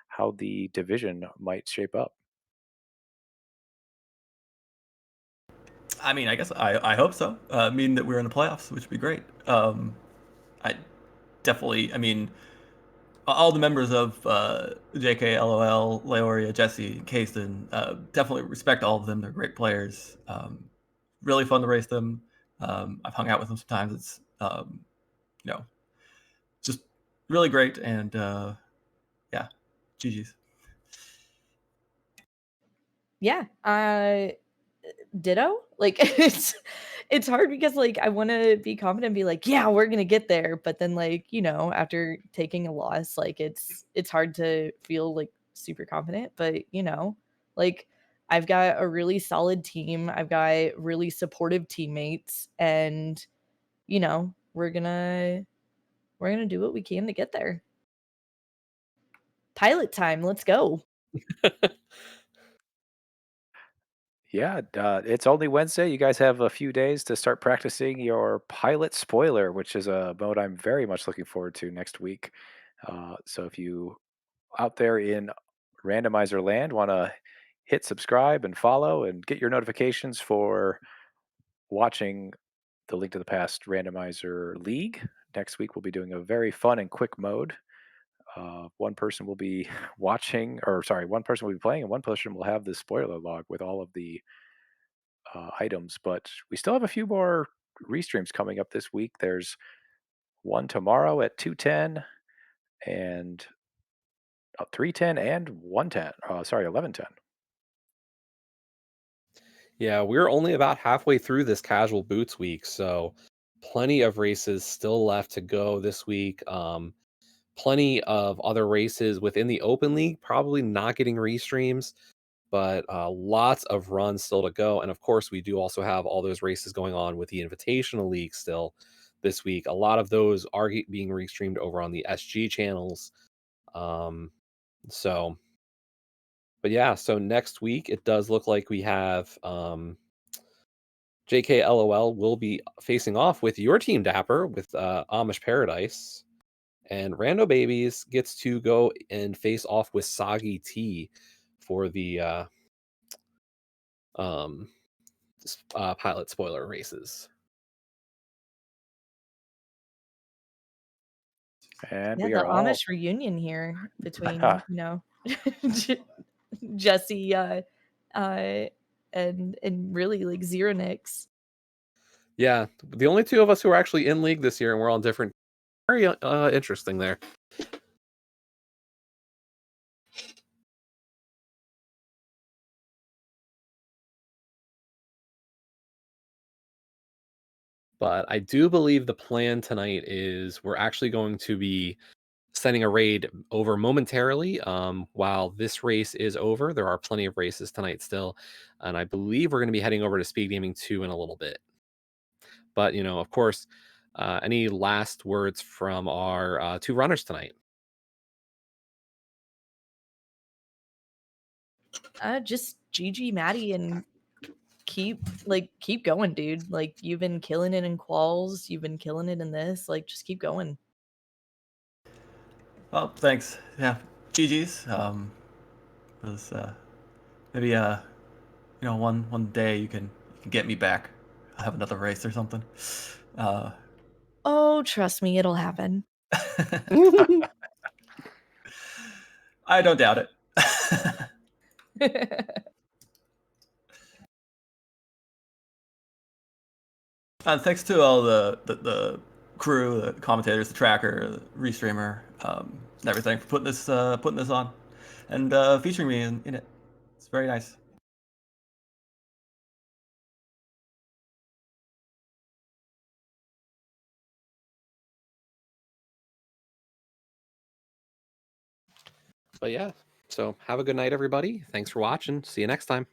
how the division might shape up? I mean, I guess I hope so. Mean that we're in the playoffs, which would be great. I definitely. I mean, all the members of JKLOL, Laoria, Jesse, Kasten, definitely respect all of them. They're great players. Really fun to race them. I've hung out with them sometimes. It's you know just really great, and yeah, GG's. Yeah, ditto. Like it's hard because like I want to be confident and be like, yeah, we're gonna get there, but then like after taking a loss, like it's hard to feel like super confident. But like I've got a really solid team. I've got really supportive teammates, and we're gonna do what we can to get there. Pilot time. Let's go. Yeah, it's only Wednesday. You guys have a few days to start practicing your pilot spoiler, which is a mode I'm very much looking forward to next week. So if you out there in randomizer land want to hit subscribe and follow and get your notifications for watching the Link to the Past randomizer league. Next week we'll be doing a very fun and quick mode. One person will be watching, or sorry, one person will be playing, and one person will have the spoiler log with all of the items. But we still have a few more restreams coming up this week. There's one tomorrow at 2:10 and 3:10 and 1:10. Sorry, 11:10. Yeah, we're only about halfway through this casual boots week, so plenty of races still left to go this week. Plenty of other races within the open league, probably not getting restreams, but lots of runs still to go. And of course, we do also have all those races going on with the Invitational League still this week. A lot of those are being restreamed over on the SG channels. Um, so, but yeah, so next week it does look like we have JKLOL will be facing off with your team Dapper with Amish Paradise. And Rando Babies gets to go and face off with Soggy T for the um, pilot spoiler races. And Yeah, we the are all Amish reunion here between, Jesse, uh, and really like Zero Nix. Yeah, the only two of us who are actually in league this year, and we're all different. Very interesting there. But I do believe the plan tonight is we're actually going to be sending a raid over momentarily. While this race is over, there are plenty of races tonight still, and I believe we're going to be heading over to Speed Gaming 2 in a little bit. But of course, any last words from our two runners tonight? Just GG Maddie and keep going, dude. Like you've been killing it in quals, you've been killing it in this. Like just keep going. Well, thanks. Yeah, GG's. Was maybe one day you can get me back. I'll have another race or something. Uh, Oh, trust me, it'll happen. I don't doubt it. And thanks to all the crew, the commentators, the tracker, the restreamer, and everything for putting this on and featuring me in it. It's very nice. But yeah, so have a good night, everybody. Thanks for watching. See you next time.